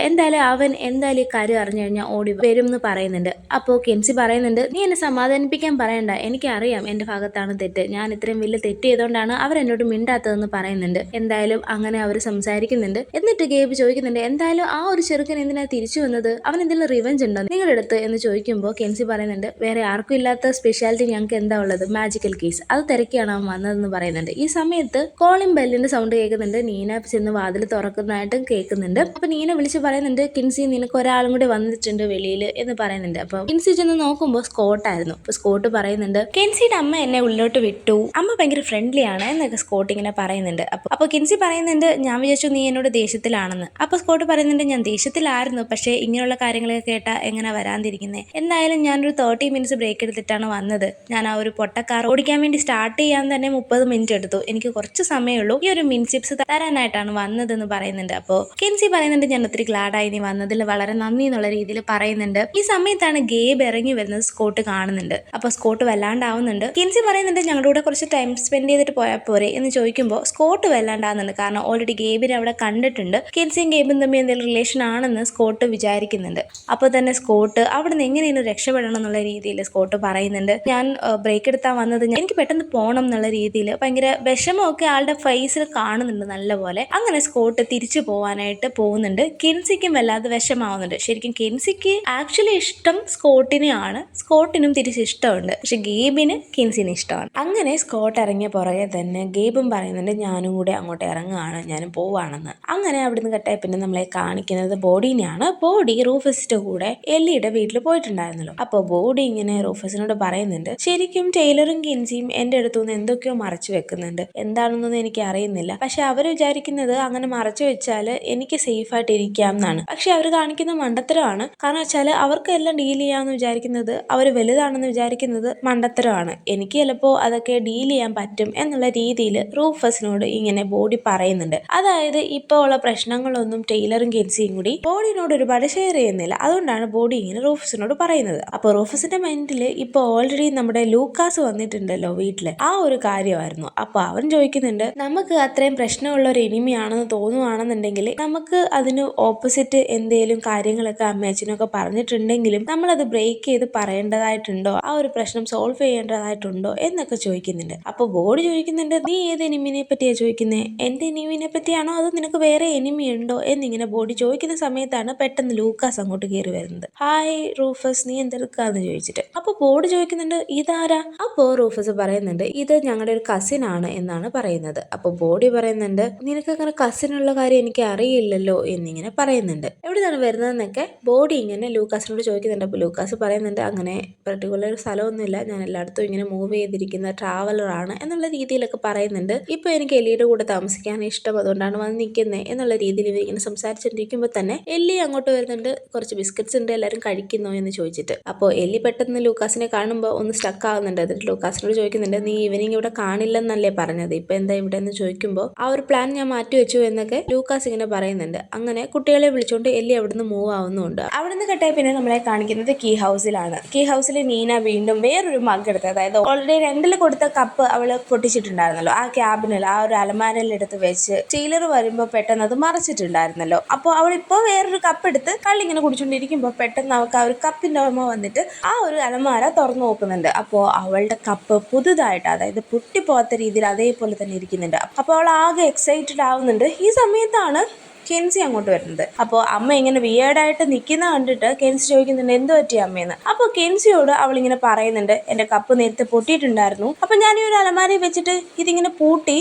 അവൻ എന്തായാലും ഈ കാര്യം അറിഞ്ഞു കഴിഞ്ഞാൽ ഓടി വരും എന്ന് പറയുന്നുണ്ട്. അപ്പോൾ കെൻസി പറയുന്നുണ്ട് നീ എന്നെ സമാധാനിപ്പിക്കാൻ പറയണ്ട, എനിക്കറിയാം എൻ്റെ ഭാഗത്താണ് തെറ്റ്, ഞാൻ ഇത്രയും വലിയ തെറ്റ് ചെയ്തുകൊണ്ടാണ് അവരെന്നോട് മിണ്ടാത്തതെന്ന് പറയുന്നുണ്ട്. എന്തായാലും അങ്ങനെ അവർ സംസാരിക്കുന്നുണ്ട്. എന്നിട്ട് ഗേബ് ചോദിക്കുന്നുണ്ട് എന്തായാലും ആ ഒരു ചെറുക്കൻ എന്തിനാ തിരിച്ചു വന്നത്, അവൻ എന്തെങ്കിലും റിവെഞ്ച് ഉണ്ടോ നിങ്ങളുടെ അടുത്ത് എന്ന് ചോദിക്കുമ്പോൾ കെൻസി പറയുന്നുണ്ട് വേറെ ആർക്കും ഇല്ലാത്ത സ്പെഷ്യാലിറ്റി ഞങ്ങൾക്ക് എന്താ ഉള്ളത്, മാജിക്കൽ കീസ്, അത് തിരക്കിയാണ് അവൻ വന്നതെന്ന് പറയുന്നുണ്ട്. ഈ സമയത്ത് കോളിംഗ് ബെല്ലിന്റെ സൗണ്ട് കേൾക്കുന്നുണ്ട്. നീന ചെന്ന് വാതിൽ തുറക്കുന്നതായിട്ടും കേൾക്കുന്നുണ്ട്. അപ്പൊ നീന വിളിച്ച് പറയുന്നുണ്ട് കിൻസി നിനക്ക് ഒരാളും കൂടി വന്നിട്ടുണ്ട് വെളിയിൽ എന്ന് പറയുന്നുണ്ട്. അപ്പൊ കിൻസി ചെന്ന് നോക്കുമ്പോൾ സ്കോട്ടായിരുന്നു. അപ്പൊ സ്കോട്ട് പറയുന്നുണ്ട് കെൻസിയുടെ അമ്മ എന്നെ ഉള്ളിലോട്ട് വിട്ടു, അമ്മ ഭയങ്കര ഫ്രണ്ട്ലി ആണ് എന്നൊക്കെ സ്കോട്ട് ഇങ്ങനെ പറയുന്നുണ്ട്. അപ്പൊ കിൻസി പറയുന്നുണ്ട് ഞാൻ വിചാരിച്ചു നീ എന്നോട് ദേഷ്യത്തിലാണെന്ന്. അപ്പൊ സ്കോട്ട് പറയുന്നുണ്ട് ഞാൻ ദേഷ്യത്തിലായിരുന്നു, പക്ഷേ ഇങ്ങനെയുള്ള കാര്യങ്ങളൊക്കെ കേട്ടാ എങ്ങനെ വരാതിരിക്കുന്നത്, എന്തായാലും ഞാനൊരു 30 മിനിറ്റ്സ് ബ്രേക്ക് എടുത്തിട്ടാണ് വന്നത്. ഞാൻ ആ ഒരു പൊട്ടക്കാർ ഓടിക്കാൻ വേണ്ടി സ്റ്റാർട്ട് ചെയ്യാൻ തന്നെ 30 മിനിറ്റ് എടുത്തു, എനിക്ക് കുറച്ച് സമയമുള്ളൂ, ഈ ഒരു മിൻ ചിപ്സ് തരാനായിട്ടാണ് വന്നതെന്ന് പറയുന്നുണ്ട്. അപ്പോൾ കെൻസി പറയുന്നുണ്ട് ഞാൻ ഒത്തിരി ഗ്ലാഡായി നീ വന്നതിൽ വളരെ നന്ദി എന്നുള്ള രീതിയിൽ പറയുന്നുണ്ട്. ഈ സമയത്താണ് ഗേബ് ഇറങ്ങി വരുന്നത്. സ്കോട്ട് കാണുന്നുണ്ട്. അപ്പൊ സ്കോട്ട് വല്ലാണ്ടാവുന്നുണ്ട്. കെൻസി പറയുന്നുണ്ട് ഞങ്ങളുടെ കൂടെ കുറച്ച് ടൈം സ്പെൻഡ് ചെയ്തിട്ട് പോയാൽ പോരെ എന്ന് ചോദിക്കുമ്പോൾ സ്കോട്ട് വല്ലാണ്ടാവുന്നുണ്ട്. കാരണം ഓൾറെഡി ഗേബിനെ അവിടെ കണ്ടിട്ടുണ്ട്, കെൻസിയും ഗേബും തമ്മിൽ എന്തെങ്കിലും റിലേഷൻ ആണെന്ന് സ്കോട്ട് വിചാരിക്കുന്നുണ്ട്. അപ്പോൾ തന്നെ സ്കോട്ട് അവിടെ നിന്ന് എങ്ങനെയാണ് രക്ഷപ്പെടണം എന്നുള്ള രീതിയിൽ സ്കോട്ട് പറയുന്നുണ്ട് ഞാൻ ബ്രേക്ക് എടുത്താൽ വന്നത്, എനിക്ക് പെട്ടെന്ന് പോകണം എന്നുള്ള രീതിയിൽ ഭയങ്കര വിഷമമൊക്കെ ആളുടെ ഫേസിൽ കാണുന്നുണ്ട് നല്ലപോലെ. അങ്ങനെ സ്കോട്ട് തിരിച്ചു പോകാനായിട്ട് പോകുന്നുണ്ട്. കെൻസിക്കും വല്ലാതെ വിഷമാവുന്നുണ്ട്. ശരിക്കും കെൻസിക്ക് ആക്ച്വലി ഇഷ്ടം സ്കോട്ടിനെയാണ്, സ്കോട്ടിനും തിരിച്ച് ഇഷ്ടമുണ്ട്, പക്ഷെ ഗേബിന് കെൻസിനെ ഇഷ്ടമാണ്. അങ്ങനെ സ്കോട്ട് ഇറങ്ങിയ പുറകെ തന്നെ ഗേബും പറയുന്നുണ്ട് ഞാനും കൂടെ അങ്ങോട്ട് ഇറങ്ങുകയാണ്, ഞാനും പോവാണെന്ന്. അങ്ങനെ അവിടുന്ന് കട്ടെ പിന്നെ നമ്മളെ കാണിക്കുന്നത് ബോഡീനെയാണ്. ബോഡി റൂഫസിന്റെ കൂടെ എല്ലിയുടെ വീട്ടിൽ പോയിട്ടുണ്ടായിരുന്നല്ലോ. അപ്പോൾ ബോഡി ഇങ്ങനെ റൂഫസിനോട് പറയുന്നുണ്ട് ശരിക്കും ടൈലറും കെൻസിയും എൻ്റെ അടുത്തുനിന്ന് എന്തൊക്കെയോ മറച്ചു വെക്കുന്നുണ്ട്, എന്താണെന്നൊന്നും എനിക്ക് അറിയുന്നില്ല, പക്ഷെ അവർ വിചാരിക്കുന്നത് അങ്ങനെ മറച്ചു വെച്ചാൽ എനിക്ക് സേഫ് ആയിട്ട് ഇരിക്കാം എന്നാണ്. പക്ഷെ അവർ കാണിക്കുന്ന മണ്ടത്തരമാണ്. കാരണം വെച്ചാൽ അവർക്ക് എല്ലാം ഡീൽ ചെയ്യാമെന്ന് വിചാരിക്കുന്നത്, അവർ വലുതാണെന്ന് വിചാരിക്കുന്നത് മണ്ടത്തരമാണ്. എനിക്ക് ചിലപ്പോൾ അതൊക്കെ ഡീൽ ചെയ്യാൻ പറ്റും എന്നുള്ള രീതിയിൽ റൂഫസിനോട് ഇങ്ങനെ ബോഡി പറയുന്നുണ്ട്. അതായത് ഇപ്പോൾ ഉള്ള പ്രശ്നങ്ങളൊന്നും ടൈലറും കെൻസിയും കൂടി ബോഡിനോട് ഒരുപാട് ഷെയർ ചെയ്യുന്നില്ല, അതുകൊണ്ടാണ് ബോഡി ഇങ്ങനെ റൂഫസിനോട് പറയുന്നത്. അപ്പോൾ റൂഫസിന്റെ മൈൻഡിൽ ഇപ്പോൾ ഓൾറെഡി നമ്മുടെ ലൂക്കാസ് വന്നിട്ടുണ്ടല്ലോ വീട്ടില്, ആ ഒരു കാര്യമായിരുന്നു. അപ്പോൾ അവൻ ചോദിക്കുന്നുണ്ട് നമുക്ക് അത്രയും പ്രശ്നമുള്ള ഒരു എനിമിയാണെന്ന് തോന്നുവാണെന്നുണ്ടെങ്കിൽ നമുക്ക് അതിന് ഓപ്പോസിറ്റ് എന്തെങ്കിലും കാര്യങ്ങളൊക്കെ അമ്മയച്ചനൊക്കെ പറഞ്ഞിട്ടുണ്ടെങ്കിലും നമ്മളത് ബ്രേക്ക് ചെയ്ത് പറയേണ്ടതായിട്ടുണ്ടോ, ആ ഒരു പ്രശ്നം സോൾവ് ചെയ്യേണ്ടതായിട്ടുണ്ടോ എന്നൊക്കെ ചോദിക്കുന്നുണ്ട്. അപ്പോൾ ബോഡി ചോദിക്കുന്നുണ്ട് നീ ഏത് എനിമിനെ പറ്റിയാ ചോദിക്കുന്നത്, എന്റെ എനിമിനെ പറ്റിയാണോ അതോ നിനക്ക് വേറെ എനിമി ഉണ്ടോ എന്നിങ്ങനെ ബോഡി ചോദിക്കുന്ന സമയത്താണ് പെട്ടെന്ന് ലൂക്കാസ് അങ്ങോട്ട് കയറി വരുന്നത്. ഹായ് റൂഫസ്, നീ എന്തെടുക്കാന്ന് ചോദിച്ചിട്ട്. അപ്പോൾ ബോർഡ് ചോദിക്കുന്നുണ്ട് ഇതാരാ? അപ്പോൾ റൂഫസ് പറയുന്നുണ്ട് ഇത് ഞങ്ങളുടെ ഒരു കസിൻ ആണ് എന്നാണ് പറയുന്നത്. അപ്പോൾ ബോഡി പറയുന്നുണ്ട് നിനക്ക് അങ്ങനെ കസിൻ ഉള്ള കാര്യം എനിക്ക് അറിയില്ലല്ലോ എന്നിങ്ങനെ പറയുന്നുണ്ട്. എവിടെയാണ് വരുന്നതെന്നൊക്കെ ബോഡി ഇങ്ങനെ ലൂക്കാസിനോട് ചോദിക്കുന്നുണ്ട്. അപ്പോൾ ലൂക്കാസ് പറയുന്നുണ്ട് അങ്ങനെ പെർട്ടിക്കുലർ സ്ഥലമൊന്നുമില്ല, ഞാൻ എല്ലായിടത്തും ഇങ്ങനെ മൂവ് ചെയ്തിരിക്കുന്ന ട്രാവലറാണ് എന്നുള്ള രീതിയിലൊക്കെ പറയുന്നുണ്ട്. ഇപ്പൊ എനിക്ക് എല്ലിയുടെ കൂടെ താമസിക്കാൻ ഇഷ്ടം, അതുകൊണ്ടാണ് വന്ന് നിൽക്കുന്നത് എന്നുള്ള രീതിയിൽ ഇവരിങ്ങനെ സംസാരിച്ചിരിക്കുമ്പോൾ തന്നെ എല്ലി അങ്ങോട്ട് വരുന്നുണ്ട്. കുറച്ച് ബിസ്ക്കറ്റ്സ് ഉണ്ട്, എല്ലാവരും കഴിക്കുന്നോ എന്ന് ചോദിച്ചിട്ട്. അപ്പോൾ എല്ലി പെട്ടെന്ന് ലൂക്കാസിനെ കാണുമ്പോൾ ഒന്ന് സ്റ്റക്ക് ആകുന്നുണ്ട്. എന്നിട്ട് ലൂക്കാസിനോട് ചോദിക്കുന്നുണ്ട് നീ ഈവനിങ് ഇവിടെ കാണില്ലെന്നല്ലേ പറഞ്ഞത്, ഇപ്പൊ എന്താ ഇവിടെ എന്ന് ചോദിക്കുമ്പോൾ ആ ഒരു പ്ലാൻ ഞാൻ മാറ്റി വെച്ചു എന്നൊക്കെ ലൂക്കാസ് ഇങ്ങനെ പറയുന്നുണ്ട്. അങ്ങനെ കുട്ടികളെ വിളിച്ചുകൊണ്ട് എല്ലി അവിടുന്ന് മൂവ് ആവുന്നുണ്ട്. അവിടുന്ന് കെട്ടായി പിന്നെ നമ്മളെ കാണിക്കുന്നത് കീ ഹൗസിലാണ്. കീ ഹൗസിൽ നീന വീണ്ടും വേറൊരു മഗ് എടുത്ത്, അതായത് ഓൾറെഡി രണ്ടിൽ കൊടുത്ത കപ്പ് അവള് പൊട്ടിച്ചിട്ടുണ്ടായിരുന്നല്ലോ, ആ ക്യാബിനിൽ ആ ഒരു അലമാരയിൽ എടുത്ത് വെച്ച് ടീലർ വരുമ്പോൾ പെട്ടെന്ന് അത് മറച്ചിട്ടുണ്ടായിരുന്നല്ലോ. അപ്പോൾ അവളിപ്പോ വേറൊരു കപ്പ് എടുത്ത് കള്ളിങ്ങനെ കുടിച്ചോണ്ടിരിക്കുമ്പോൾ പെട്ടെന്ന് അവൾക്ക് ആ ഒരു കപ്പിന്റെ ഓർമ്മ വന്നിട്ട് ആ ഒരു അലമാര തുറന്നു നോക്കുന്നുണ്ട്. അപ്പോൾ അവളുടെ കപ്പ് പുതുതായിട്ട്, അതായത് പൊട്ടിപ്പോകാത്ത രീതിയിൽ അതേപോലെ തന്നെ ഇരിക്കുന്നുണ്ട്. അപ്പോൾ അവൾ ആകെ എക്സൈറ്റഡ് ആവുന്നുണ്ട്. ഈ സമയത്താണ് കെൻസി അങ്ങോട്ട് വരുന്നത്. അപ്പോൾ അമ്മ ഇങ്ങനെ വിയേർഡായിട്ട് നിൽക്കുന്ന കണ്ടിട്ട് കെൻസി ചോദിക്കുന്നുണ്ട് എന്ത് പറ്റി അമ്മയെന്ന്. അപ്പോൾ കെൻസിയോട് അവളിങ്ങനെ പറയുന്നുണ്ട് എൻ്റെ കപ്പ് നേരത്തെ പൊട്ടിയിട്ടുണ്ടായിരുന്നു, അപ്പം ഞാൻ ഈ ഒരു അലമാരി വെച്ചിട്ട് ഇതിങ്ങനെ പൂട്ടി,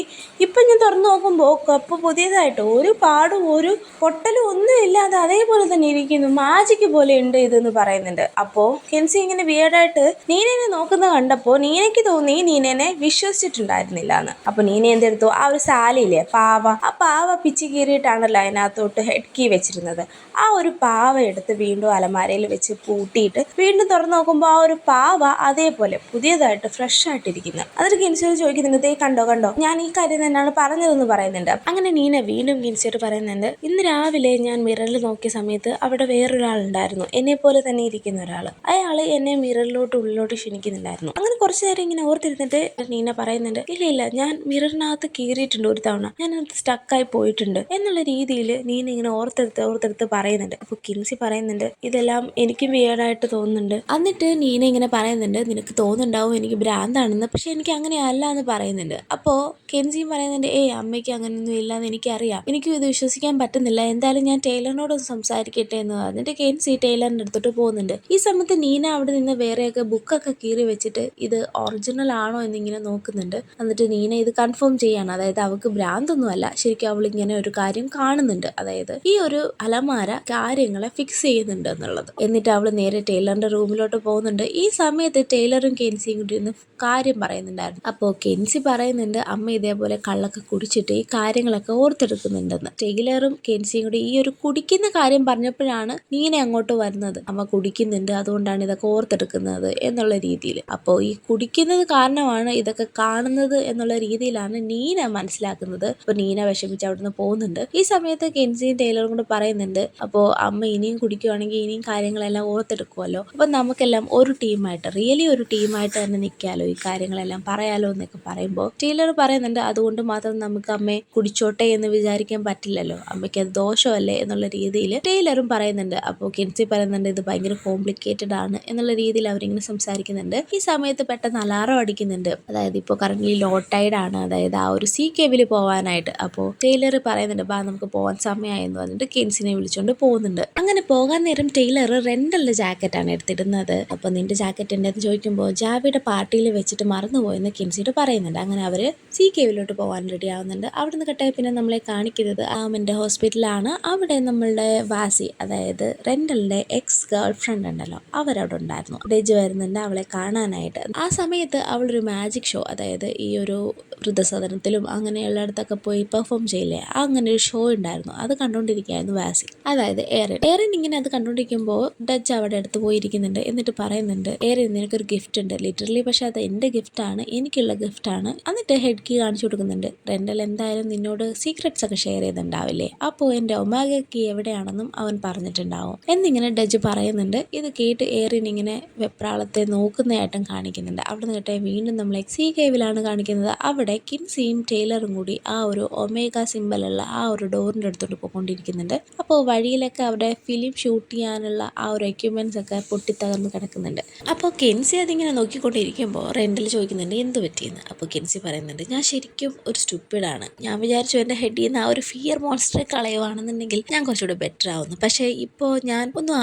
ഇപ്പം ഞാൻ തുറന്നു നോക്കുമ്പോൾ കപ്പ് പുതിയതായിട്ട് ഒരു പാടും ഒരു പൊട്ടലും ഒന്നും ഇല്ലാതെ അതേപോലെ തന്നെ ഇരിക്കുന്നു, മാജിക്ക് പോലെ ഉണ്ട് ഇതെന്ന് പറയുന്നുണ്ട്. അപ്പോൾ കെൻസി ഇങ്ങനെ വിയേർഡായിട്ട് നീനേനെ നോക്കുന്ന കണ്ടപ്പോൾ നീനയ്ക്ക് തോന്നി നീനേനെ വിശ്വസിച്ചിട്ടുണ്ടായിരുന്നില്ല എന്ന്. അപ്പോൾ നീന എന്തെടുത്തു, ആ ഒരു സാലിയില്ലേ പാവ, ആ പാവ പിച്ചി കീറിയിട്ടാണല്ലോ അതിനകത്തോട്ട് ഹെഡ് കീ വെച്ചിരുന്നത്, ആ ഒരു പാവ എടുത്ത് വീണ്ടും അലമാരയിൽ വെച്ച് പൂട്ടിയിട്ട് വീണ്ടും തുറന്നു നോക്കുമ്പോൾ ആ ഒരു പാവ അതേപോലെ പുതിയതായിട്ട് ഫ്രഷ് ആയിട്ടിരിക്കുന്നു. അതിൽ കെൻസിയോട് ചോദിക്കുന്നുണ്ട് ദേ കണ്ടോ ഞാൻ ഈ കാര്യം തന്നെയാണ് പറഞ്ഞതെന്ന് പറയുന്നുണ്ട്. അങ്ങനെ നീന വീണ്ടും കെൻസിയോട് പറയുന്നുണ്ട് ഇന്ന് രാവിലെ ഞാൻ മിററിൽ നോക്കിയ സമയത്ത് അവിടെ വേറൊരാളുണ്ടായിരുന്നു, എന്നെ പോലെ തന്നെ ഇരിക്കുന്ന ഒരാൾ, അയാൾ എന്നെ മിററിലോട്ട് ഉള്ളിലോട്ട് ക്ഷണിക്കുന്നുണ്ടായിരുന്നു. അങ്ങനെ കുറച്ചു നേരം ഇങ്ങനെ ഓർത്തിരുന്നിട്ട് നീന പറയുന്നുണ്ട് ഇല്ല ഞാൻ മിററിനകത്ത് കീറിയിട്ടുണ്ട് ഒരു തവണ, ഞാനത് സ്റ്റക്കായി പോയിട്ടുണ്ട് എന്നുള്ള രീതിയിൽ നീന ഇങ്ങനെ ഓർത്തെടുത്ത് പറയുന്നുണ്ട്. അപ്പോൾ കിൻസി പറയുന്നുണ്ട് ഇതെല്ലാം എനിക്കും വിയേർഡായിട്ട് തോന്നുന്നുണ്ട്. എന്നിട്ട് നീന ഇങ്ങനെ പറയുന്നുണ്ട് നിനക്ക് തോന്നുന്നുണ്ടാവും എനിക്ക് ഭ്രാന്താണെന്ന്, പക്ഷെ എനിക്ക് അങ്ങനെ അല്ല എന്ന് പറയുന്നുണ്ട്. അപ്പോൾ കെൻസിയും പറയുന്നുണ്ട് അമ്മയ്ക്ക് അങ്ങനെയൊന്നും ഇല്ലാന്ന് എനിക്കറിയാം, എനിക്കും ഇത് വിശ്വസിക്കാൻ പറ്റുന്നില്ല, എന്തായാലും ഞാൻ ടൈലറിനോടൊന്ന് സംസാരിക്കട്ടെ എന്ന് പറഞ്ഞിട്ട് കെൻസി ടൈലറിൻ്റെ അടുത്തോട്ട് പോകുന്നുണ്ട്. ഈ സമയത്ത് നീന അവിടെ നിന്ന് വേറെയൊക്കെ ബുക്കൊക്കെ കീറി വെച്ചിട്ട് ഇത് ഒറിജിനൽ ആണോ എന്നിങ്ങനെ നോക്കുന്നുണ്ട്. എന്നിട്ട് നീന ഇത് കൺഫേം ചെയ്യാണ്, അതായത് അവൾക്ക് ഭ്രാന്തൊന്നും അല്ല, ശരിക്കും അവൾ ഇങ്ങനെ ഒരു കാര്യം കാണുന്നുണ്ട്, അതായത് ഈ ഒരു അലമാര കാര്യങ്ങളെ ഫിക്സ് ചെയ്യുന്നുണ്ട് എന്നുള്ളത്. എന്നിട്ട് അവൾ നേരെ ടൈലറിന്റെ റൂമിലോട്ട് പോകുന്നുണ്ട്. ഈ സമയത്ത് ടൈലറും കെൻസിയും കൂടി ഇരുന്ന് കാര്യം പറയുന്നുണ്ടായിരുന്നു. അപ്പോൾ കെൻസി പറയുന്നുണ്ട് അമ്മ ഇതേപോലെ കള്ളൊക്കെ കുടിച്ചിട്ട് ഈ കാര്യങ്ങളൊക്കെ ഓർത്തെടുക്കുന്നുണ്ടെന്ന്. ടൈലറും കെൻസിയും കൂടി ഈ ഒരു കുടിക്കുന്ന കാര്യം പറഞ്ഞപ്പോഴാണ് നീന അങ്ങോട്ട് വരുന്നത്, അമ്മ കുടിക്കുന്നുണ്ട് അതുകൊണ്ടാണ് ഇതൊക്കെ ഓർത്തെടുക്കുന്നത് എന്നുള്ള രീതിയിൽ. അപ്പോൾ ഈ കുടിക്കുന്നത് കാരണമാണ് ഇതൊക്കെ കാണുന്നത് എന്നുള്ള രീതിയിലാണ് നീന മനസ്സിലാക്കുന്നത്. അപ്പോൾ നീന വിഷമിച്ച് അവിടുന്ന് പോകുന്നുണ്ട്. ഈ സമയത്ത് കെൻസിയും ടൈലറും കൂടെ പറയുന്നുണ്ട് അപ്പോൾ അമ്മ ഇനിയും കുടിക്കുവാണെങ്കിൽ ഇനിയും കാര്യങ്ങളെല്ലാം ഓർത്തെടുക്കുമല്ലോ, അപ്പം നമുക്കെല്ലാം ഒരു ടീമായിട്ട് റിയലി ഒരു ടീമായിട്ട് തന്നെ നിൽക്കാമല്ലോ, ഈ കാര്യങ്ങളെല്ലാം പറയാലോ എന്നൊക്കെ പറയുമ്പോൾ ടൈലർ പറയുന്നുണ്ട് അതുകൊണ്ട് മാത്രം നമുക്ക് അമ്മയെ കുടിച്ചോട്ടെ എന്ന് വിചാരിക്കാൻ പറ്റില്ലല്ലോ, അമ്മയ്ക്ക് അത് ദോഷമല്ലേ എന്നുള്ള രീതിയിൽ ടൈലറും പറയുന്നുണ്ട്. അപ്പോൾ കെൻസി പറയുന്നുണ്ട് ഇത് ഭയങ്കര കോംപ്ലിക്കേറ്റഡ് ആണ് എന്നുള്ള രീതിയിൽ അവരിങ്ങനെ സംസാരിക്കുന്നുണ്ട്. ഈ സമയത്ത് പെട്ടെന്ന് അലാറം അടിക്കുന്നുണ്ട്, അതായത് ഇപ്പോൾ കറന്റ് ലോ ടൈഡ് ആണ്, അതായത് ആ ഒരു സീ കേവിൽ പോകാനായിട്ട്. അപ്പോൾ ടൈലർ പറയുന്നുണ്ട് ബാ നമുക്ക് പോകാൻ സമയമായെന്ന് പറഞ്ഞിട്ട് കെൻസിനെ വിളിച്ചുകൊണ്ട് പോകുന്നുണ്ട്. അങ്ങനെ പോകാൻ നേരം ടൈലർ റെന്റലിന്റെ ജാക്കറ്റാണ് എടുത്തിടുന്നത്. അപ്പൊ നിന്റെ ജാക്കറ്റ് ഉണ്ടെന്ന് ചോദിക്കുമ്പോൾ ജാവിയുടെ പാർട്ടിയിൽ വെച്ചിട്ട് മറന്നുപോയെന്ന് കെൻസിയോട് പറയുന്നുണ്ട്. അങ്ങനെ അവര് സി കേവിലോട്ട് പോകാൻ റെഡി ആവുന്നുണ്ട്. അവിടുന്ന് കെട്ടായി പിന്നെ നമ്മളെ കാണിക്കുന്നത് ആമിന്റെ ഹോസ്പിറ്റലാണ്. അവിടെ നമ്മളുടെ വാസി, അതായത് റെന്റലിന്റെ എക്സ് ഗേൾ ഫ്രണ്ട് ഉണ്ടല്ലോ, അവരവിടെ ഉണ്ടായിരുന്നു. ഡെജ് വരുന്നുണ്ട് അവളെ കാണാനായിട്ട്. ആ സമയത്ത് അവളൊരു മാജിക് ഷോ, അതായത് ഈ ഒരു വൃദ്ധസദനത്തിലും അങ്ങനെയുള്ളിടത്തൊക്കെ പോയി പെർഫോം ചെയ്യില്ലേ, അങ്ങനെ ഒരു ഷോ ഉണ്ടായിരുന്നു, അത് കണ്ടുകൊണ്ടിരിക്കുകയായിരുന്നു വാസി, അതായത് എയറിൻ ഇങ്ങനെ അത് കണ്ടുകൊണ്ടിരിക്കുമ്പോൾ ഡച്ച് അവിടെ അടുത്ത് പോയിരിക്കുന്നുണ്ട്. എന്നിട്ട് പറയുന്നുണ്ട് എയറിൻ നിനക്കൊരു ഗിഫ്റ്റ് ഉണ്ട്, ലിറ്ററലി പക്ഷെ അത് എൻ്റെ ഗിഫ്റ്റാണ്, എനിക്കുള്ള ഗിഫ്റ്റാണ്. എന്നിട്ട് ഹെഡ് കീ കാണിച്ചു കൊടുക്കുന്നുണ്ട്. റെൻഡൽ എന്തായാലും നിന്നോട് സീക്രറ്റ്സ് ഒക്കെ ഷെയർ ചെയ്തിട്ടുണ്ടാവില്ലേ, അപ്പോൾ എൻ്റെ ഒമാഗ കീ എവിടെയാണെന്നും അവൻ പറഞ്ഞിട്ടുണ്ടാവും എന്നിങ്ങനെ ഡച്ച് പറയുന്നുണ്ട്. ഇത് കേട്ട് എയറിൻ ഇങ്ങനെ വെപ്രാളത്തെ നോക്കുന്നതായിട്ടും കാണിക്കുന്നുണ്ട്. അവിടെ നിന്ന് കേട്ടെ വീണ്ടും നമ്മൾ സി കേവിലാണ് കാണിക്കുന്നത്. അവിടെ കിൻസിയും ടൈലറും കൂടി ആ ഒരു ഒമേഗ സിമ്പലുള്ള ആ ഒരു ഡോറിൻ്റെ എടുത്തോണ്ട് പോയിക്കൊണ്ടിരിക്കുന്നുണ്ട്. അപ്പോൾ വഴിയിലൊക്കെ അവിടെ ഫിലിം ഷൂട്ട് ചെയ്യാനുള്ള ആ ഒരു എക്യുപ്മെൻറ്റ്സ് ഒക്കെ പൊട്ടിത്തകർന്ന് കിടക്കുന്നുണ്ട്. അപ്പോൾ കെൻസി അതിങ്ങനെ നോക്കിക്കൊണ്ടിരിക്കുമ്പോൾ റെൻഡൽ ചോദിക്കുന്നുണ്ട് എന്ത് പറ്റിയെന്ന്. അപ്പോൾ കെൻസി പറയുന്നുണ്ട് ഞാൻ ശരിക്കും ഒരു സ്റ്റുപ്പിഡാണ്. ഞാൻ വിചാരിച്ചു എൻ്റെ ഹെഡിൽ നിന്ന് ആ ഒരു ഫിയർ മോൺസ്റ്ററെ കളയുവാണെന്നുണ്ടെങ്കിൽ ഞാൻ കുറച്ചുകൂടെ ബെറ്റർ ആവുന്നു. പക്ഷേ ഇപ്പോൾ ഞാൻ ഒന്നും